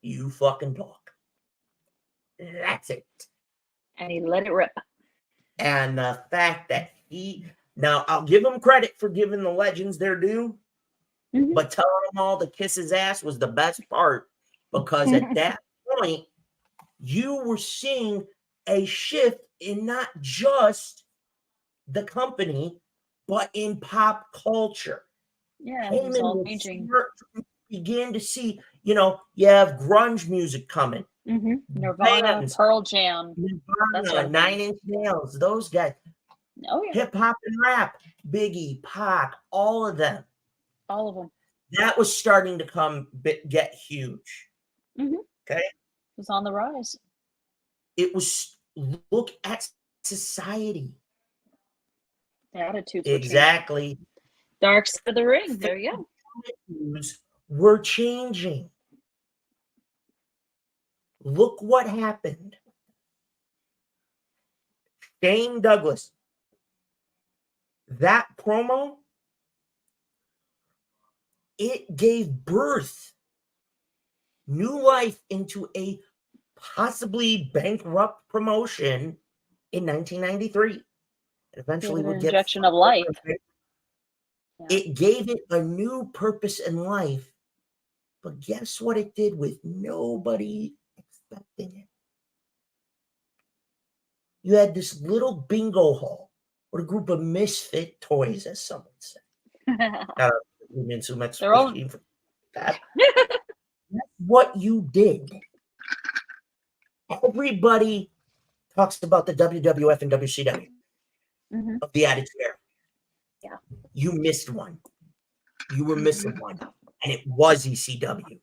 You fucking talk. That's it. And he let it rip. And the fact that now I'll give him credit for giving the legends their due, but telling them all to kiss his ass was the best part because at that point, you were seeing a shift in not just the company, but in pop culture. Yeah, it was all changing. Begin to see, you have grunge music coming. Nirvana, Bands, Pearl Jam, Nirvana, 9 Inch Nails, those guys. Oh yeah, hip hop and rap, Biggie, Pac, all of them. All of them. That was starting to get huge. Okay, it was on the rise. It was look at society. The attitudes. Exactly. Dark side of the ring. There you go. We're changing. Look what happened. Shane Douglas. That promo, it gave birth, new life into a possibly bankrupt promotion in 1993. Eventually would get injection of life. It gave it a new purpose in life. But guess what it did with nobody expecting it? You had this little bingo hall with a group of misfit toys, as some would say. That's what you did. Everybody talks about the WWF and WCW of the Attitude Era. Yeah. You missed one. You were missing one. And it was ECW.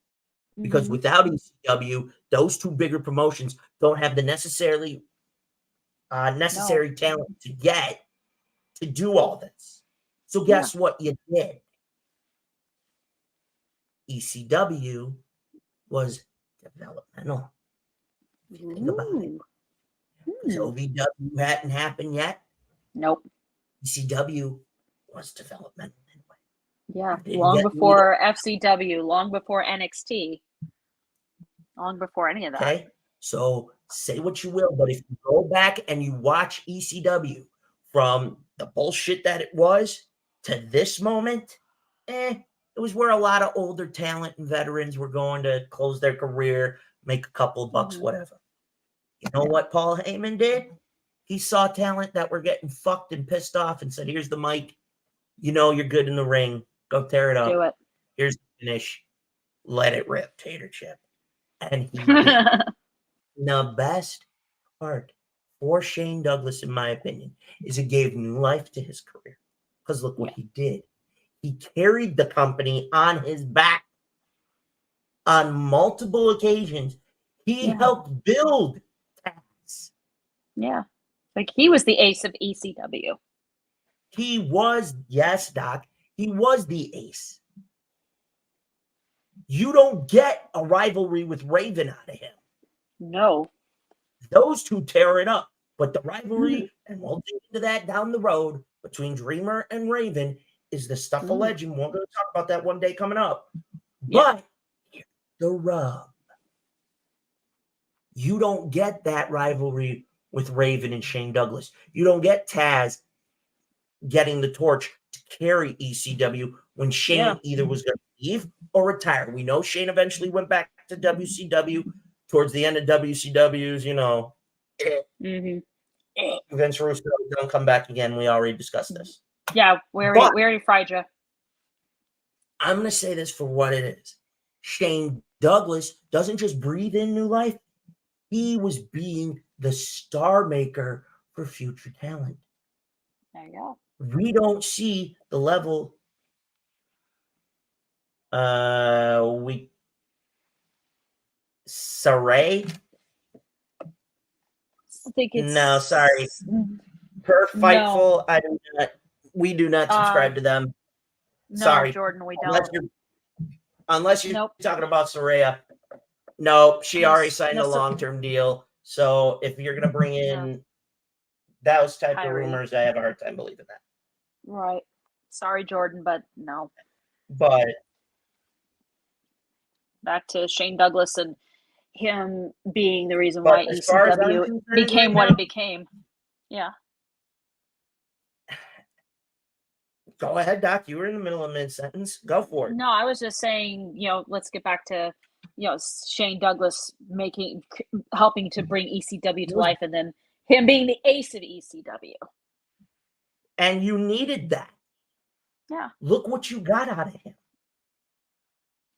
Because without ECW, those two bigger promotions don't have the necessary talent to get to do all this. So guess what you did? ECW was developmental. Think about it. Because OVW hadn't happened yet. Nope. ECW was developmental anyway. Yeah, long before FCW, long before NXT, long before any of that. Okay, so Say what you will, but if you go back and you watch ECW from the bullshit that it was to this moment, it was where a lot of older talent and veterans were going to close their career, make a couple bucks, whatever. You know what Paul Heyman did? He saw talent that were getting fucked and pissed off and said, here's the mic. You know you're good in the ring. Go tear it up. Do it. Here's the finish. Let it rip, Tater Chip. And he did. The best part for Shane Douglas, in my opinion, is it gave new life to his career. Because look what he did. He carried the company on his back on multiple occasions. He helped build Taz. Yeah. Like he was the ace of ECW. He was, yes, Doc, he was the ace. You don't get a rivalry with Raven out of him. No. Those two tear it up. But the rivalry, and we'll get into that down the road, between Dreamer and Raven is the stuff of legend. We're going to talk about that one day coming up. But here's the rub. You don't get that rivalry with Raven and Shane Douglas. You don't get Taz getting the torch to carry ECW when Shane either was going to leave or retire. We know Shane eventually went back to WCW towards the end of WCW's, Vince Russo don't come back again. We already discussed this. Yeah, we already fried you. I'm going to say this for what it is. Shane Douglas doesn't just breathe in new life. He was being the star maker for future talent. There you go. We don't see the level Saray. I think it's No, sorry. Per Fightful, no. We do not subscribe to them. No, Sorry, Jordan, we don't. Unless you're talking about Saraya. No, she already signed a long-term deal. So if you're going to bring in those type of rumors, I have a hard time believing that. Right. Sorry, Jordan, but no. But back to Shane Douglas and him being the reason why ECW became what it became. Yeah. Go ahead, Doc. You were in the middle of mid-sentence. Go for it. No, I was just saying, let's get back to, Shane Douglas helping to bring ECW to life, and then him being the ace of ECW. And you needed that. Yeah. Look what you got out of him.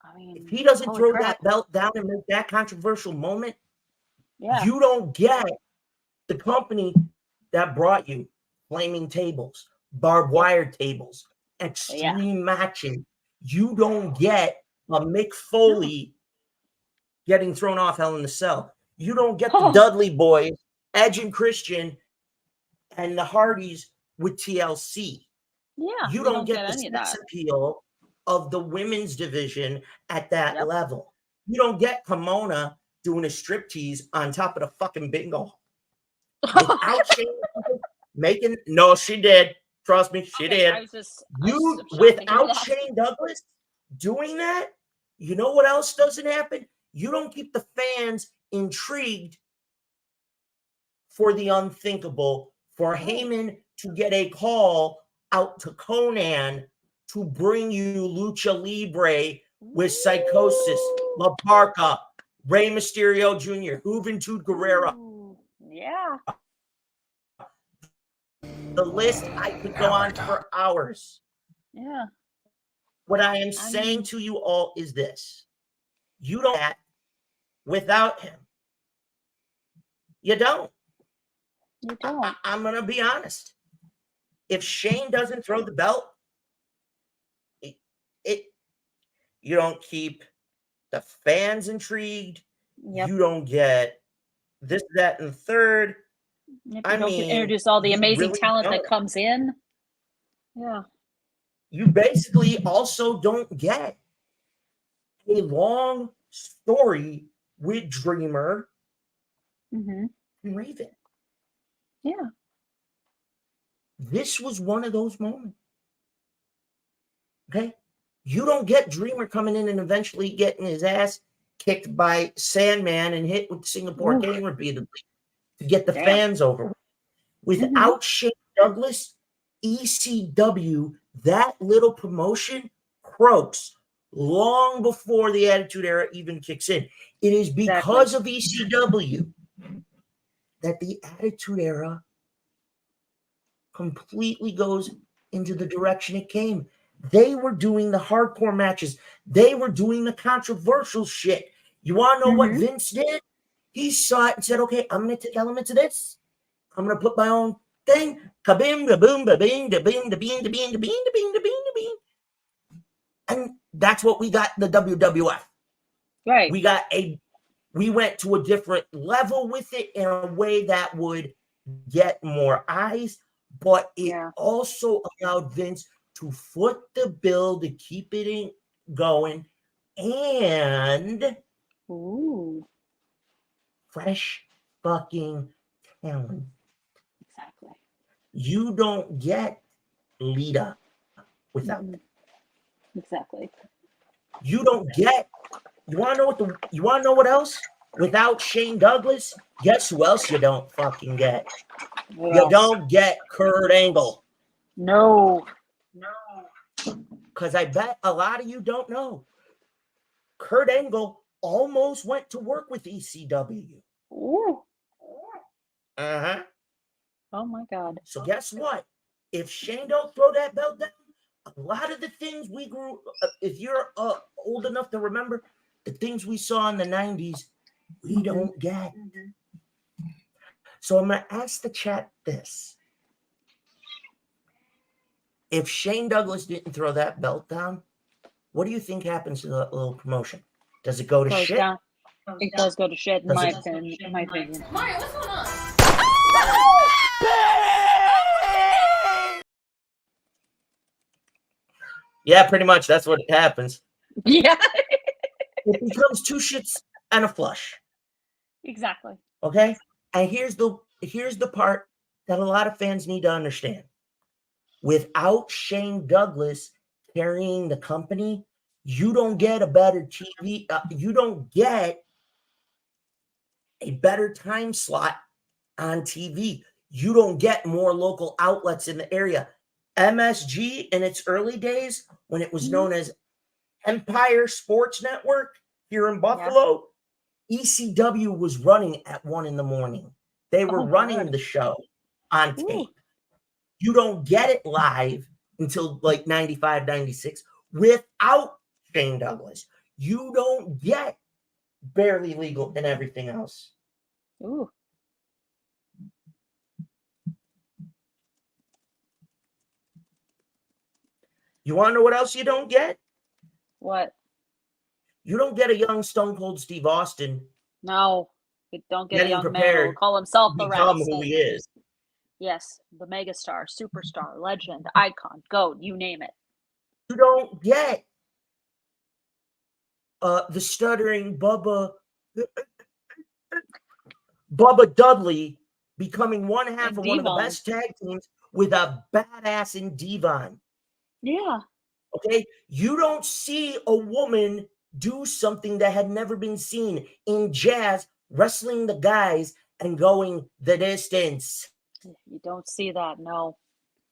I mean, if he doesn't throw that belt down and make that controversial moment, you don't get the company that brought you flaming tables, barbed wire tables, extreme matches. You don't get a Mick Foley getting thrown off Hell in a Cell. You don't get the Dudley Boys, Edge and Christian, and the Hardys with TLC. Yeah, you don't get the sex appeal of the women's division at that level. You don't get Pomona doing a striptease on top of the fucking bingo. Without Shane making, no, she did. Trust me, she did. Without Shane Douglas doing that, you know what else doesn't happen? You don't keep the fans intrigued for the unthinkable, for Heyman to get a call out to Conan to bring you Lucha Libre with Psychosis, La Parca, Rey Mysterio Jr., Juventud Guerrera. Yeah. The list, I could go on for hours. Yeah. What I am saying to you all is this. You don't act without him. You don't. You don't. I'm going to be honest. If Shane doesn't throw the belt, you don't keep the fans intrigued. Yep. You don't get this, that, and third. You don't introduce all the amazing talent that comes in. Yeah. You basically also don't get a long story with Dreamer and Raven. Yeah. This was one of those moments. Okay? You don't get Dreamer coming in and eventually getting his ass kicked by Sandman and hit with Singapore King repeatedly to get the fans over. Without Shane Douglas, ECW, that little promotion, croaks long before the Attitude Era even kicks in. It is because of ECW that the Attitude Era completely goes into the direction it came. They were doing the hardcore matches. They were doing the controversial shit. You want to know what Vince did? He saw it and said, okay, I'm going to take elements of this. I'm going to put my own thing. Kabim, da boom, da bing, da bing, da bing, da bing, da bing, da bing, da bing, da bing. And that's what we got in the WWF. Right. We went to a different level with it in a way that would get more eyes, but it also allowed Vince to foot the bill to keep it going, and fresh fucking talent. Exactly. You don't get Lita without them. Exactly. You don't get. You want to know what else? Without Shane Douglas, guess who else you don't fucking get? You don't get Kurt Angle. No. Because I bet a lot of you don't know. Kurt Angle almost went to work with ECW. Ooh. Uh-huh. Oh my God. So guess what? If Shane don't throw that belt down, a lot of the things we grew if you're old enough to remember, the things we saw in the 90s, we don't get. So I'm going to ask the chat this. If Shane Douglas didn't throw that belt down, what do you think happens to that little promotion? Does it go to shit? Down. It does go to shit, in my opinion. Mario, what's going on? Yeah, pretty much. That's what happens. Yeah. It becomes two shits and a flush. Exactly. Okay? And here's the part that a lot of fans need to understand. Without Shane Douglas carrying the company, you don't get a better TV. You don't get a better time slot on TV. You don't get more local outlets in the area. MSG in its early days, when it was known as Empire Sports Network here in Buffalo, ECW was running at 1 a.m. They were running the show on tape. You don't get it live until like 95, 96 without Shane Douglas. You don't get Barely Legal and everything else. Ooh. You want to know what else you don't get? What? You don't get a young Stone Cold Steve Austin. No, you don't get a young man who prepared will call himself to the become Rattlesnake. who he is. Yes, the megastar, superstar, legend, icon, goat, you name it. You don't get the stuttering Bubba Dudley becoming one half of one of the best tag teams with a badass in Devon. Yeah. Okay? You don't see a woman do something that had never been seen in Jazz, wrestling the guys and going the distance. You don't see that, no.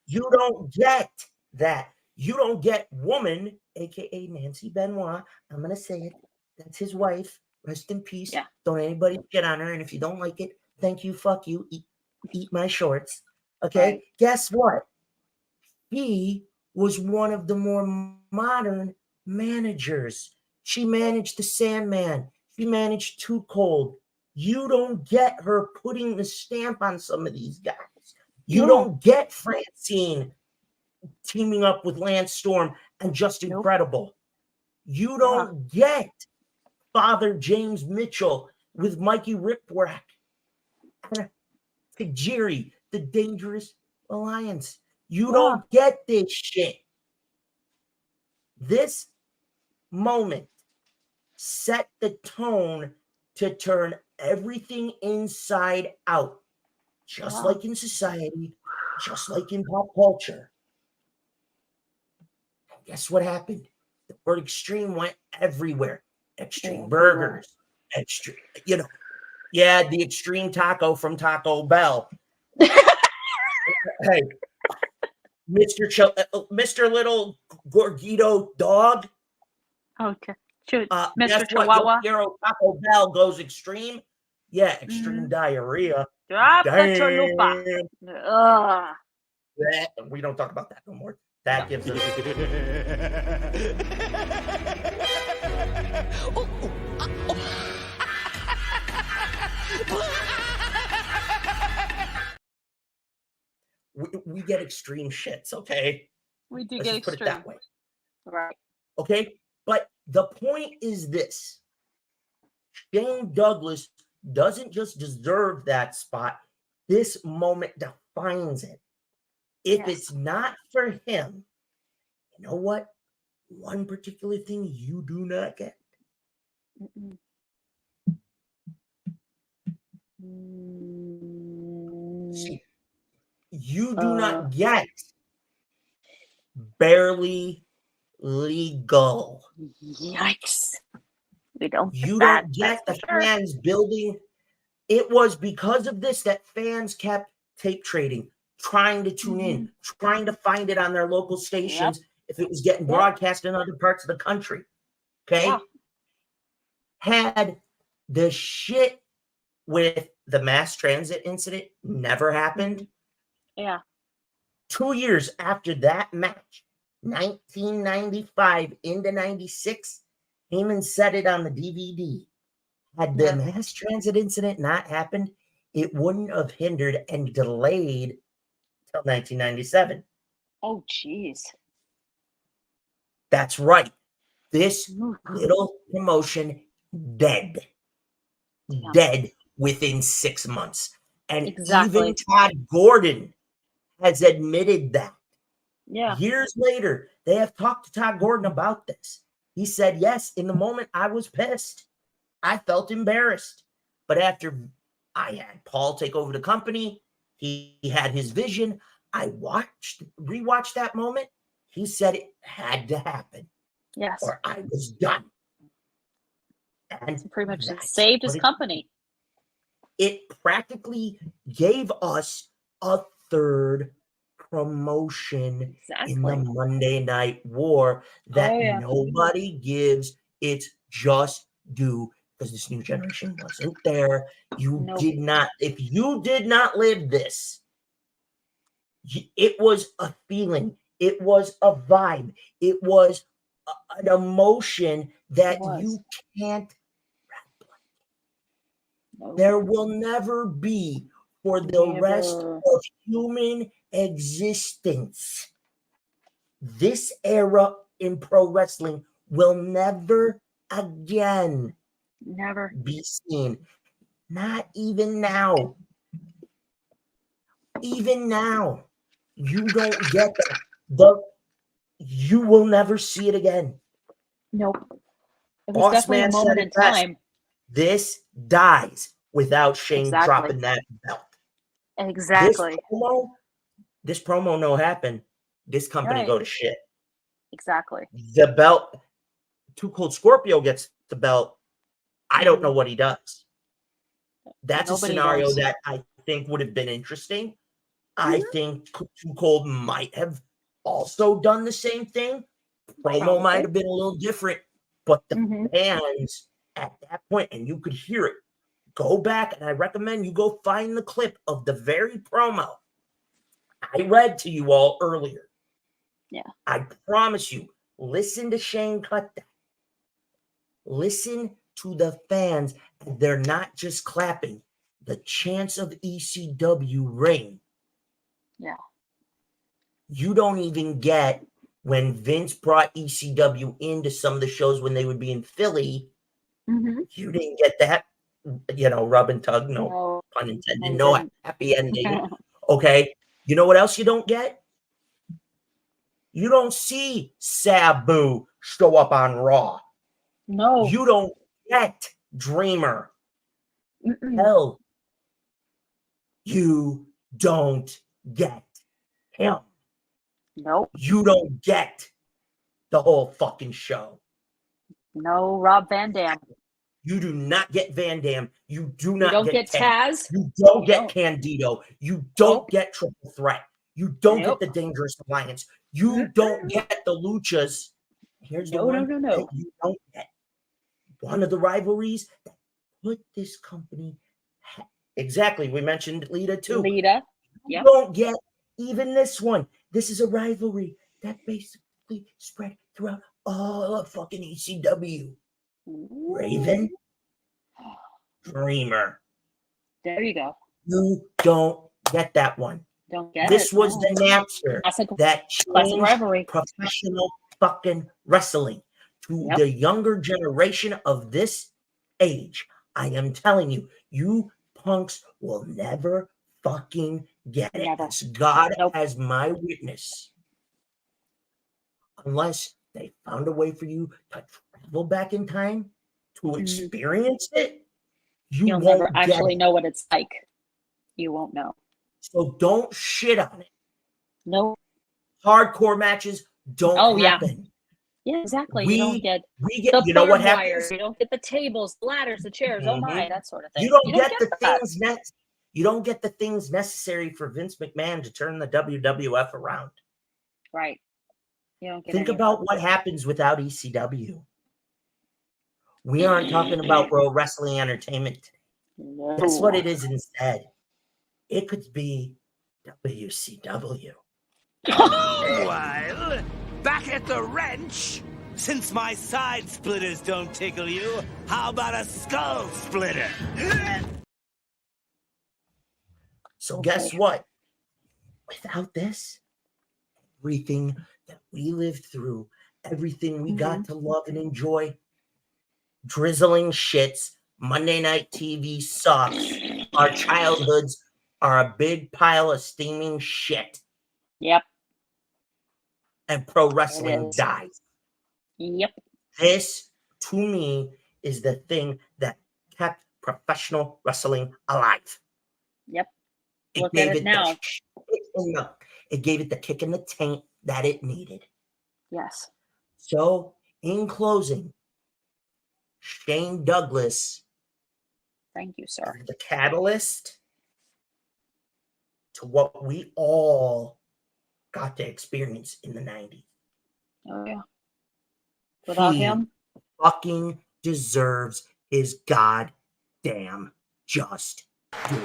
You don't get that. You don't get woman, a.k.a. Nancy Benoit. I'm going to say it. That's his wife. Rest in peace. Yeah. Don't anybody get on her. And if you don't like it, thank you, fuck you. Eat my shorts. Okay? Right. Guess what? He was one of the more modern managers. She managed the Sandman. She managed Too Cold. You don't get her putting the stamp on some of these guys. You don't get Francine teaming up with Lance Storm and Just Incredible. You don't get Father James Mitchell with Mikey Ripwreck and Tajiri, the Dangerous Alliance. You don't get this shit. This moment set the tone to turn everything inside out, just like in society, just like in pop culture. And guess what happened? The word extreme went everywhere. Extreme Burgers, Extreme, you know, the Extreme Taco from Taco Bell. Hey, Mr. Little Gorgito Dog. Okay. Mr. Guess what? Chihuahua. Your Taco Bell goes extreme. Yeah, extreme diarrhea. Drop the Damn. chalupa. Ugh. We don't talk about that no more. That gives us. We get extreme shits, okay? We do Let's get just put it extreme. that way. Right. Okay? But the point is this. Shane Douglas doesn't just deserve that spot. This moment defines it. If it's not for him, you know what? One particular thing you do not get. See, you do not get barely legal. Yikes. We don't. You don't get the fans building. It was because of this that fans kept tape trading, trying to tune in, trying to find it on their local stations if it was getting broadcast in other parts of the country. Okay? Yeah. Had the shit with the mass transit incident never happened, Yeah. 2 years after that match, 1995 into 96, Heyman said it on the DVD. Had the mass transit incident not happened, it wouldn't have hindered and delayed till 1997. Oh, jeez. That's right. This little promotion dead. Dead within 6 months. And even Todd Gordon has admitted that. Yeah. Years later, they have talked to Todd Gordon about this. He said, yes, in the moment I was pissed. I felt embarrassed. But after I had Paul take over the company, he had his vision. I rewatched that moment. He said it had to happen. Yes. Or I was done. And so pretty much saved his company. It practically gave us a third promotion in the Monday Night War that nobody gives its just due, because this new generation wasn't there. You did not, if you did not live this, it was a feeling, it was a vibe, it was an emotion that you can't replicate. There will never be for the rest of human existence. This era in pro wrestling will never again be seen. Not even now. Even now, you don't get that. You will never see it again. Nope. It was definitely a moment in time. This dies without Shane dropping that belt. Exactly. This promo no happen. This company go to shit. Exactly. The belt, Too Cold Scorpio gets the belt. I don't know what he does. That's a scenario that I think would have been interesting. I think Too Cold might have also done the same thing. Promo might have been a little different, but the fans at that point, and you could hear it. Go back, and I recommend you go find the clip of the very promo I read to you all earlier. Yeah. I promise you, listen to Shane cut that. Listen to the fans. They're not just clapping. The chants of ECW ring. Yeah. You don't even get when Vince brought ECW into some of the shows when they would be in Philly. You didn't get that, rub and tug, no pun intended, no happy ending. Okay. You know what else you don't get? You don't see Sabu show up on Raw. No. You don't get Dreamer. Hell, you don't get him. Nope. You don't get the whole fucking show. No Rob Van Dam. You do not get Van Dam. You do You not don't get get Taz. You don't You get don't. Candido. You don't get Triple Threat. You don't Nope. get the Dangerous Alliance. You don't get the Luchas. Here's the one that you don't get. One of the rivalries that put this company. Exactly. We mentioned Lita too. Lita. You don't get even this one. This is a rivalry that basically spread throughout all of fucking ECW. Raven, Dreamer. There you go. You don't get that one. Don't get this it. was No. the napster that changed rivalry. professional fucking wrestling to the younger generation of this age. I am telling you, you punks will never fucking get it. It's God as my witness. Unless they found a way for you to travel back in time to experience it, You'll won't never get actually it. know what it's like. You won't know. So don't shit on it. No. Hardcore matches don't happen. Yeah, exactly. We you don't get get, the you know what barbed wire. happens? You don't get the tables, the ladders, the chairs. Oh my, that sort of thing. You don't get the that. things you don't get the things necessary for Vince McMahon to turn the WWF around. Right. You don't get Think any of about that. what happens without ECW. We aren't talking about pro wrestling entertainment today. No. That's what it is instead. It could be WCW. Well, back at the wrench. Since my side splitters don't tickle you, how about a skull splitter? So guess what? Without this, everything that we lived through, everything we got to love and enjoy, drizzling shits, Monday Night TV sucks. Our childhoods are a big pile of steaming shit. Yep. And pro wrestling dies. Yep. This, to me, is the thing that kept professional wrestling alive. Yep. It Look gave at it now. It gave it the kick in the taint that it needed. Yes. So, in closing, Shane Douglas. Thank you, sir. The catalyst to what we all got to experience in the 90s. Oh, yeah. Without him, fucking deserves his goddamn just due.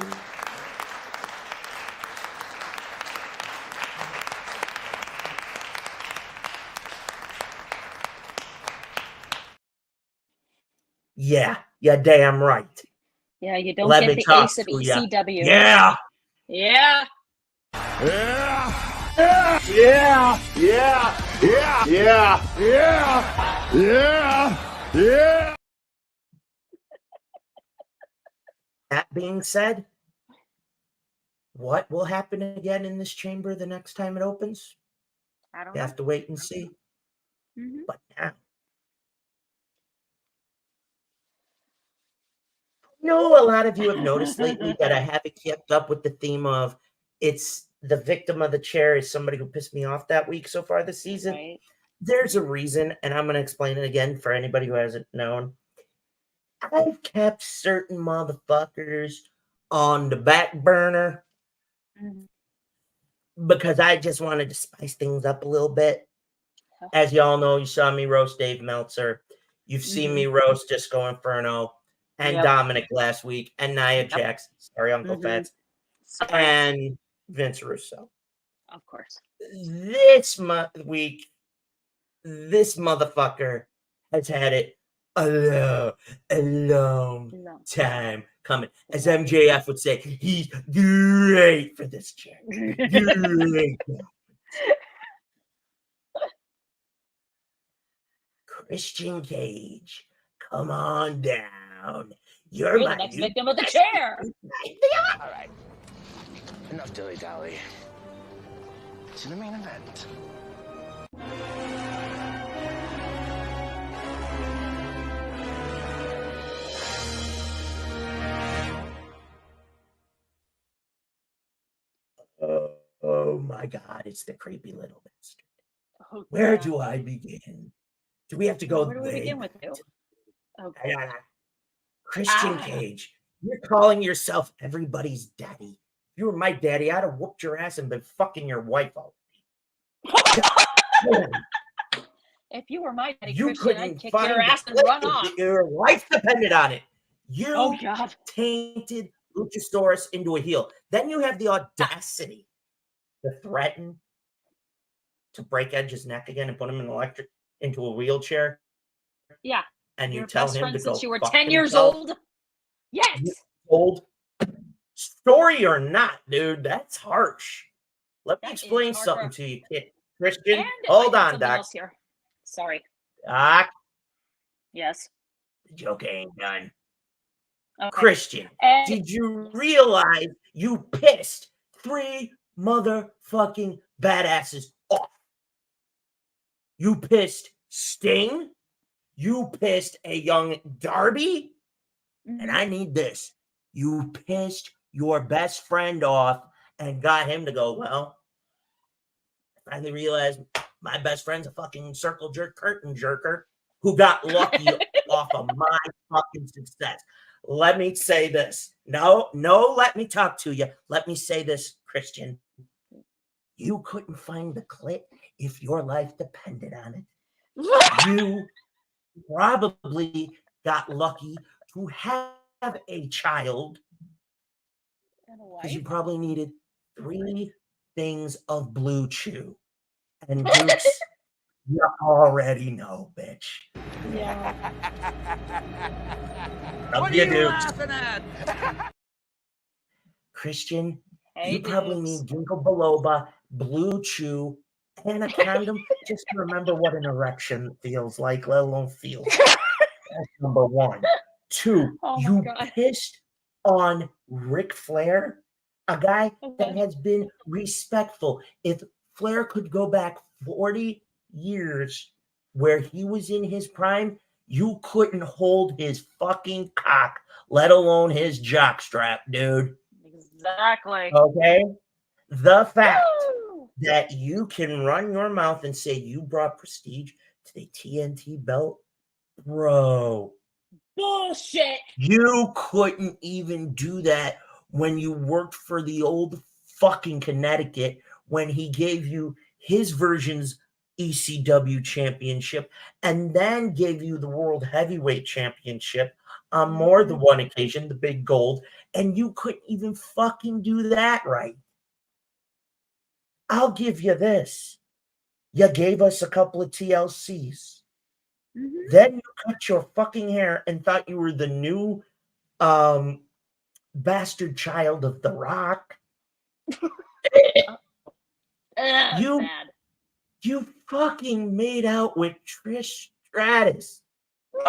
Yeah, you're damn right. Yeah, you don't Let get me the talk ace of to ya. ECW. Yeah. Yeah. Yeah, yeah, yeah, yeah, yeah, yeah, yeah. That being said, what will happen again in this chamber the next time it opens? I don't You know. have to wait and see. But now, a lot of you have noticed lately that I haven't kept up with the theme of it's the victim of the chair is somebody who pissed me off that week so far this season. Right. There's a reason, and I'm going to explain it again for anybody who hasn't known. I've kept certain motherfuckers on the back burner because I just wanted to spice things up a little bit. As y'all know, you saw me roast Dave Meltzer. You've seen me roast Disco Inferno and Dominic last week and Nia Jax. Sorry, Uncle Fats. And Vince Russo. Of course. This week, this motherfucker has had it a long time coming. As MJF would say, he's great for this chair. Great. Christian Cage, come on down. You're the next victim of the chair. All right. Enough dilly-dally. To the main event. Oh my God, it's the creepy little bastard. Oh, Where do I begin? Do we have to go Where do we there? begin with you? Okay. Christian Cage, you're calling yourself everybody's daddy. If you were my daddy, I'd have whooped your ass and been fucking your wife already. If you were my daddy, You Christian, I'd couldn't kick find your the ass and clip run if off. your life depended on it. You Oh, God. tainted Luchasaurus into a heel. Then you have the audacity to threaten to break Edge's neck again and put him into a wheelchair. Yeah. And you Your tell best him friend to go since you were fuck 10 years himself. old? Yes. Old story or not, dude, that's harsh. Let me That explain is hardcore. something to you, kid. Christian, And hold I got on, something Doc. else here. Sorry. Doc, Yes. the joke ain't done. Okay. Christian, And- did you realize you pissed 3 motherfucking badasses off? You pissed Sting. You pissed a young Darby. And I need this. You pissed your best friend off and got him to go, well, I finally realized my best friend's a fucking circle jerk, curtain jerker who got lucky off of my fucking success. Let me say this. No, let me talk to you. Let me say this, Christian. You couldn't find the clip if your life depended on it. You probably got lucky to have a child because you probably needed 3 things of blue chew. And Dukes, you already know, bitch. Yeah. What are you laughing at? Christian, Hey, you probably Dukes. need ginkgo biloba, blue chew, and a condom just to remember what an erection feels like, let alone feels. That's number 1. 2, Oh my you God. pissed on Ric Flair, a guy that has been respectful. If Flair could go back 40 years where he was in his prime, you couldn't hold his fucking cock, let alone his jockstrap, dude. Exactly. Okay? The fact that you can run your mouth and say you brought prestige to the TNT belt, bro. Bullshit. You couldn't even do that when you worked for the old fucking Connecticut when he gave you his version's ECW championship and then gave you the World Heavyweight Championship on more than one occasion, the big gold, and you couldn't even fucking do that right. I'll give you this. You gave us a couple of TLCs. Then you cut your fucking hair and thought you were the new bastard child of The Rock. You fucking made out with Trish Stratus. You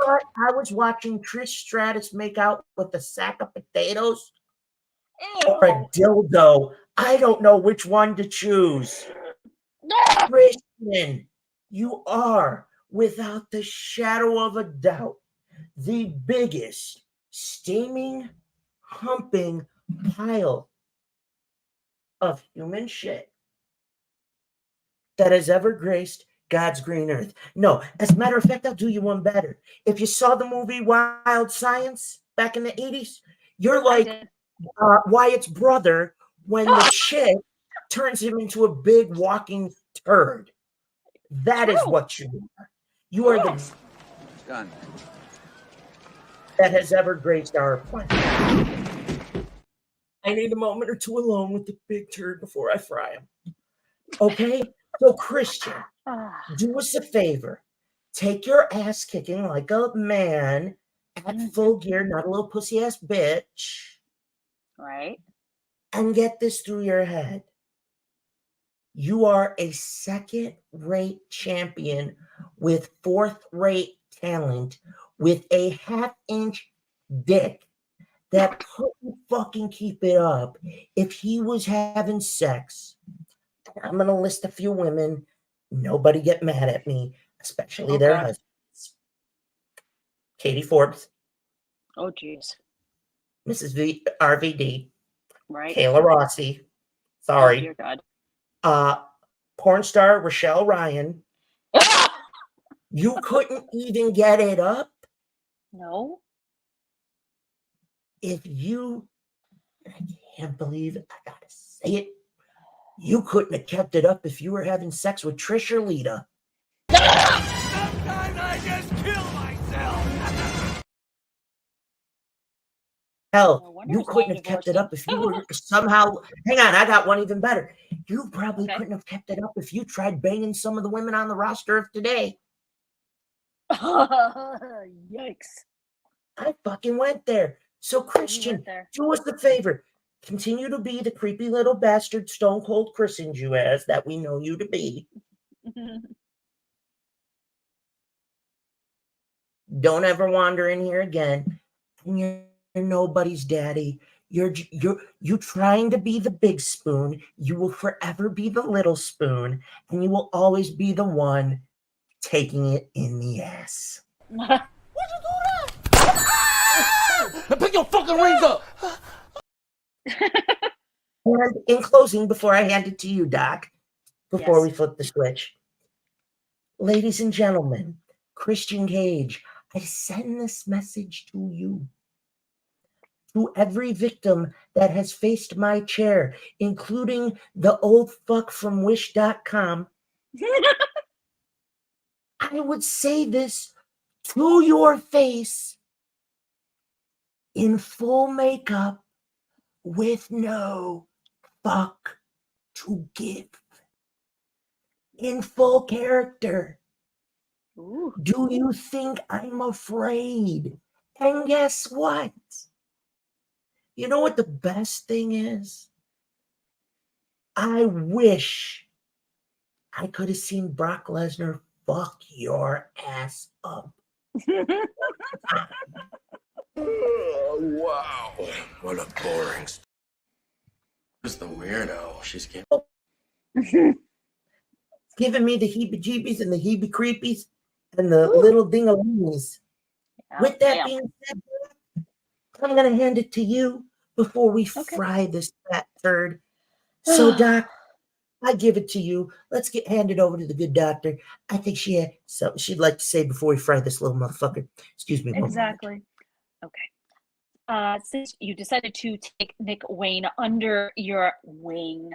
thought I was watching Trish Stratus make out with a sack of potatoes or a dildo. I don't know which one to choose. Christian, you are, without the shadow of a doubt, the biggest steaming, humping pile of human shit that has ever graced God's green earth. No, as a matter of fact, I'll do you one better. If you saw the movie Wild Science back in the 80s, you're like Wyatt's brother when the chick turns him into a big walking turd. That is what you are. You are the Done. that has ever graced our planet. I need a moment or two alone with the big turd before I fry him. Okay? So, Christian, do us a favor. Take your ass kicking like a man at full gear, not a little pussy ass bitch. Right. And get this through your head. You are a second-rate champion with fourth-rate talent with a half-inch dick that couldn't fucking keep it up if he was having sex. I'm going to list a few women. Nobody get mad at me, especially their husbands. Katie Forbes. Oh, jeez. Mrs. RVD. Right. Kayla Rossi. Oh, Sorry. dear God. Porn star Rochelle Ryan. You couldn't even get it up? No. I can't believe it. I gotta say it. You couldn't have kept it up if you were having sex with Trish or Lita. Sometimes I just kill myself. Hell, you couldn't have kept it up if you were somehow. Hang on, I got one even better. You probably couldn't have kept it up if you tried banging some of the women on the roster of today. Yikes. I fucking went there. So, Christian, do us a favor. Continue to be the creepy little bastard Stone Cold christened you as that we know you to be. Don't ever wander in here again. You're nobody's daddy. You trying to be the big spoon. You will forever be the little spoon, and you will always be the one taking it in the ass. Why'd you do that? Pick your fucking rings up. And in closing, before I hand it to you, Doc, before we flip the switch, ladies and gentlemen, Christian Cage, I send this message to you. To every victim that has faced my chair, including the old fuck from Wish.com, I would say this to your face in full makeup with no fuck to give. In full character. Ooh. Do you think I'm afraid? And guess what? You know what the best thing is? I wish I could have seen Brock Lesnar fuck your ass up. Oh, wow. What a boring story. Who's the weirdo? She's giving me the heebie-jeebies and the heebie-creepies and the little ding-a-lingies. With that being said, I'm going to hand it to you before we fry this fat turd. So, Doc, I give it to you. Let's hand it over to the good doctor. I think she had something she'd like to say before we fry this little motherfucker. Excuse me. Exactly. Okay. Since you decided to take Nick Wayne under your wing,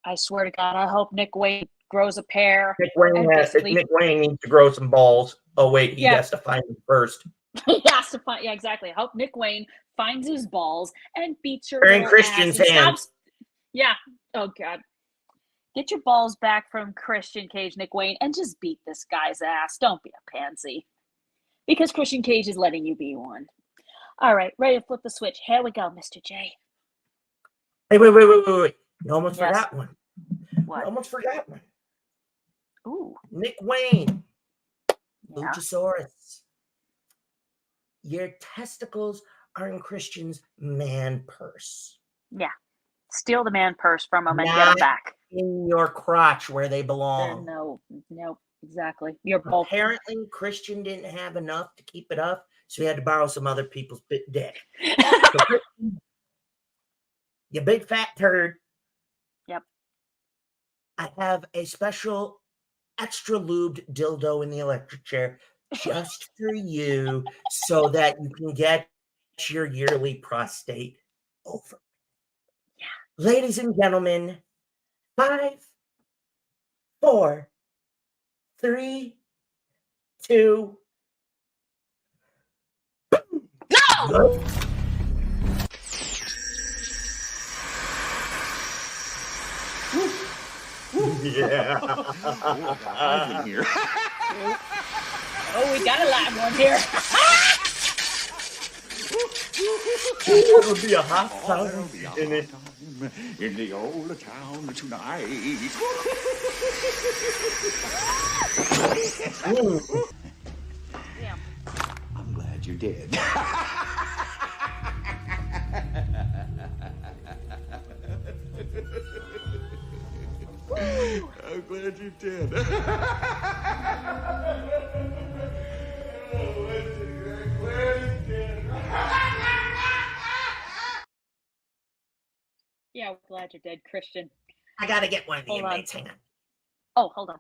I swear to God, I hope Nick Wayne grows a pair. Nick Wayne needs to grow some balls. Oh, wait, he has to find them first. He has to find, exactly. I hope Nick Wayne finds his balls and beats your They're in Christian's hands. Yeah. Oh, God. Get your balls back from Christian Cage, Nick Wayne, and just beat this guy's ass. Don't be a pansy. Because Christian Cage is letting you be one. All right, ready to flip the switch. Here we go, Mr. J. Hey, wait. You almost forgot one. What? You almost forgot one. Ooh. Nick Wayne. Luchasaurus. Your testicles are in Christian's man purse. Yeah. Steal the man purse from him and get him back. In your crotch where they belong. No, exactly. You're both. Apparently, Christian didn't have enough to keep it up, so he had to borrow some other people's dick. So Christian, you big fat turd. Yep. I have a special extra lubed dildo in the electric chair just for you so that you can get your yearly prostate over. Yeah. Ladies and gentlemen, 5, 4, 3, 2, go! Yeah. Here. Oh, we got a live one here. It would be a hot time in it. In the old town tonight. Damn. I'm glad you did. I'm glad you did. Yeah, we're glad you're dead, Christian. I gotta get one of the Hold on. inmates. Hang on. Oh, hold on.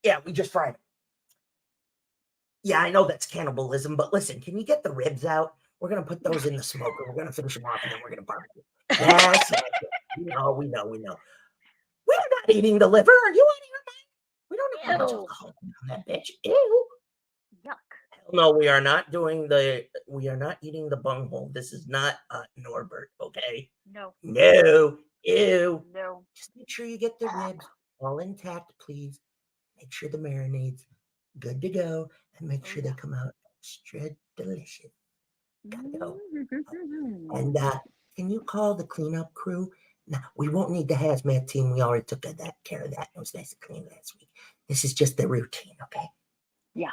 Yeah, we just fried it. Yeah, I know that's cannibalism, but listen, can you get the ribs out? We're gonna put those in the smoker. We're gonna finish them off, and then we're gonna barbecue. Yes, we know. We're not eating the liver. Are you out of your mind? We don't know how much alcohol on that bitch. Ew. Yuck. No, we are not eating the bunghole. This is not Norbert, okay? No. No. Ew. No. Just make sure you get the ribs all intact, please. Make sure the marinade's good to go, and make sure they come out extra delicious. Gotta go. And can you call the cleanup crew? No, we won't need the hazmat team. We already took care of that. It was nice and clean last week. This is just the routine, okay? Yeah.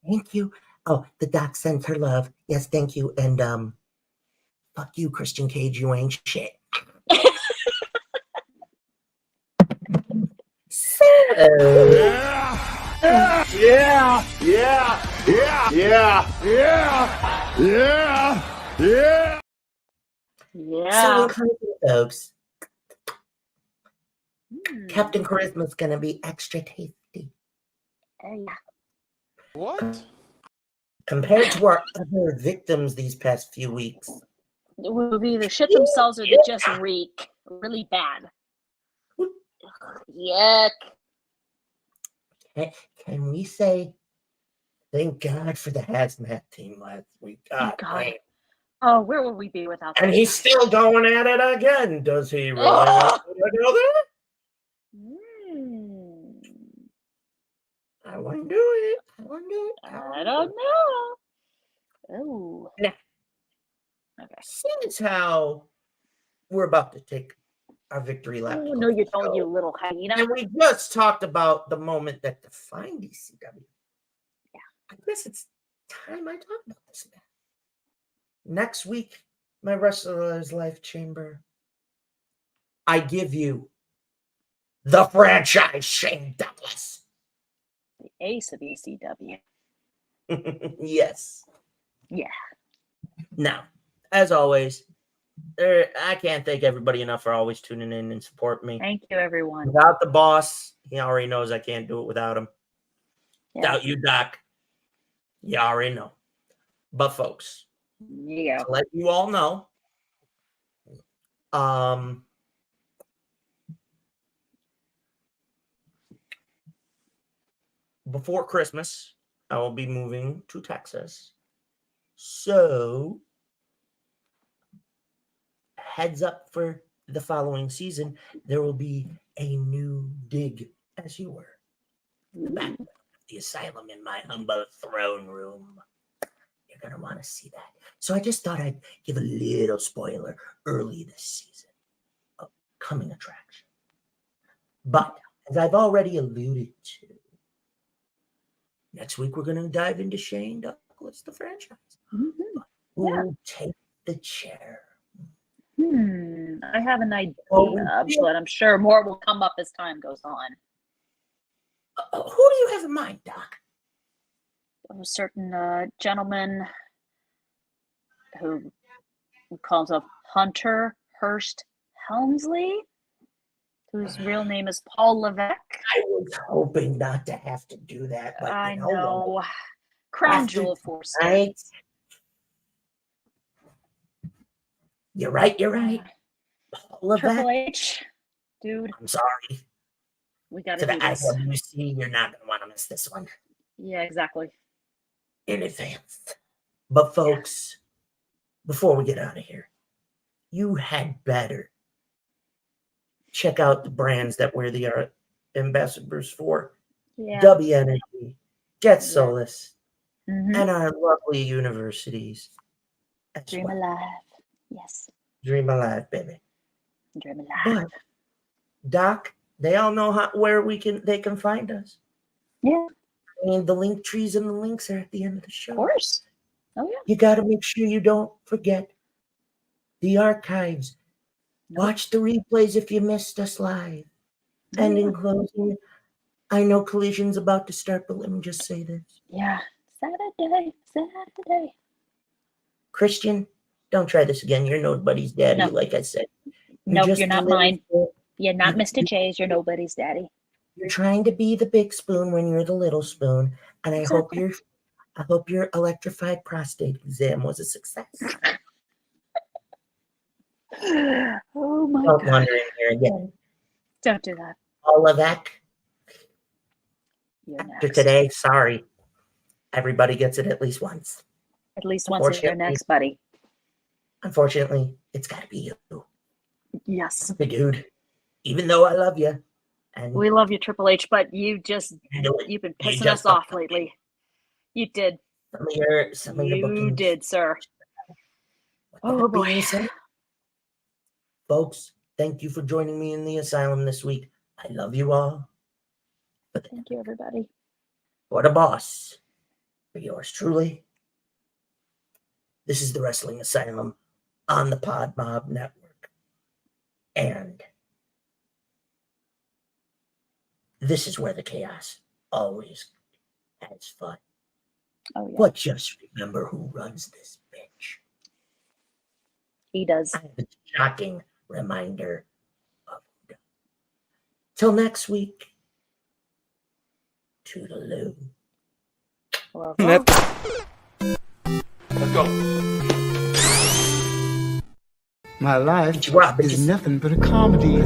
Thank you. Oh, the doc sends her love. Yes, thank you. And fuck you, Christian Cage. You ain't shit. Yeah. So, folks, Captain Charisma's gonna be extra tasty. What? Compared to our other victims these past few weeks. Will either shit themselves or they just reek really bad. Yuck. Can we say thank God for the hazmat team last week? God. God. Oh, where would we be without And them? he's still going at it again. Does he really want to go there? I wouldn't do it. I don't know. Oh. Now, since how we're about to take our victory lap. Oh, no, you don't, you little hyena. And we just talked about the moment that defined ECW. Yeah. I guess it's time I talk about this now. Next week, my Wrestler's Life Chamber, I give you the franchise Shane Douglas. The ace of ECW. Yes. Yeah. Now, as always, I can't thank everybody enough for always tuning in and supporting me. Thank you, everyone. Without the boss, he already knows I can't do it without him. Yeah. Without you, Doc, you already know. But folks, yeah, to let you all know, before Christmas, I will be moving to Texas. So, heads up for the following season, there will be a new dig, as you were. Back of the Asylum in my humble throne room. You're going to want to see that. So I just thought I'd give a little spoiler early this season. A coming attraction. But, as I've already alluded to, next week we're going to dive into Shane Douglas, the franchise. Mm-hmm. Who will take the chair? I have an idea, but I'm sure more will come up as time goes on. Who do you have in mind, Doc? A certain gentleman who calls up Hunter Hurst Helmsley, whose real name is Paul Levesque. I was hoping not to have to do that, but I know. Crown Jewel Force. Right? You're right. Paul Levesque. Triple H, dude. I'm sorry. We got to to the do this. IWC, you're not going to want to miss this one. Yeah, exactly. In advance. But folks, before we get out of here, you had better check out the brands that we're the ambassadors for. Yeah. W Energy, Get Solace, and our lovely universities. Dream Alive. Yes. Dream Alive, baby. Dream Alive. But, Doc, they all know where they can find us. Yeah. I mean, the link trees and the links are at the end of the show. Of course. Oh, yeah. You got to make sure you don't forget the archives. Watch the replays if you missed us live. And in closing, I know Collision's about to start, but let me just say this. Yeah. Saturday. Christian, don't try this again. You're nobody's daddy, like I said. Nope, you're not mine. You're not Mr. J's. You're nobody's daddy. You're trying to be the big spoon when you're the little spoon, and I hope your electrified prostate exam was a success. Oh my Don't God. wander in here again. Don't do that. Olivec. You're After next. today, sorry. Everybody gets it at least once. At least once you're next, buddy. Unfortunately, it's got to be you. Yes. The dude. Even though I love you. And We love you, Triple H, but you've been pissing us off lately. You did. Some of your You bookings. did, sir. Oh That boy. being said, folks, thank you for joining me in the asylum this week. I love you all. Thank you, everybody. For the boss, for yours truly. This is the Wrestling Asylum on the Pod Mob Network. And this is where the chaos always has fun. Oh, yeah. But just remember who runs this bitch. He does. I have a shocking reminder of who does. Till next week. Toodaloo. Let's go. My life is nothing but a comedy.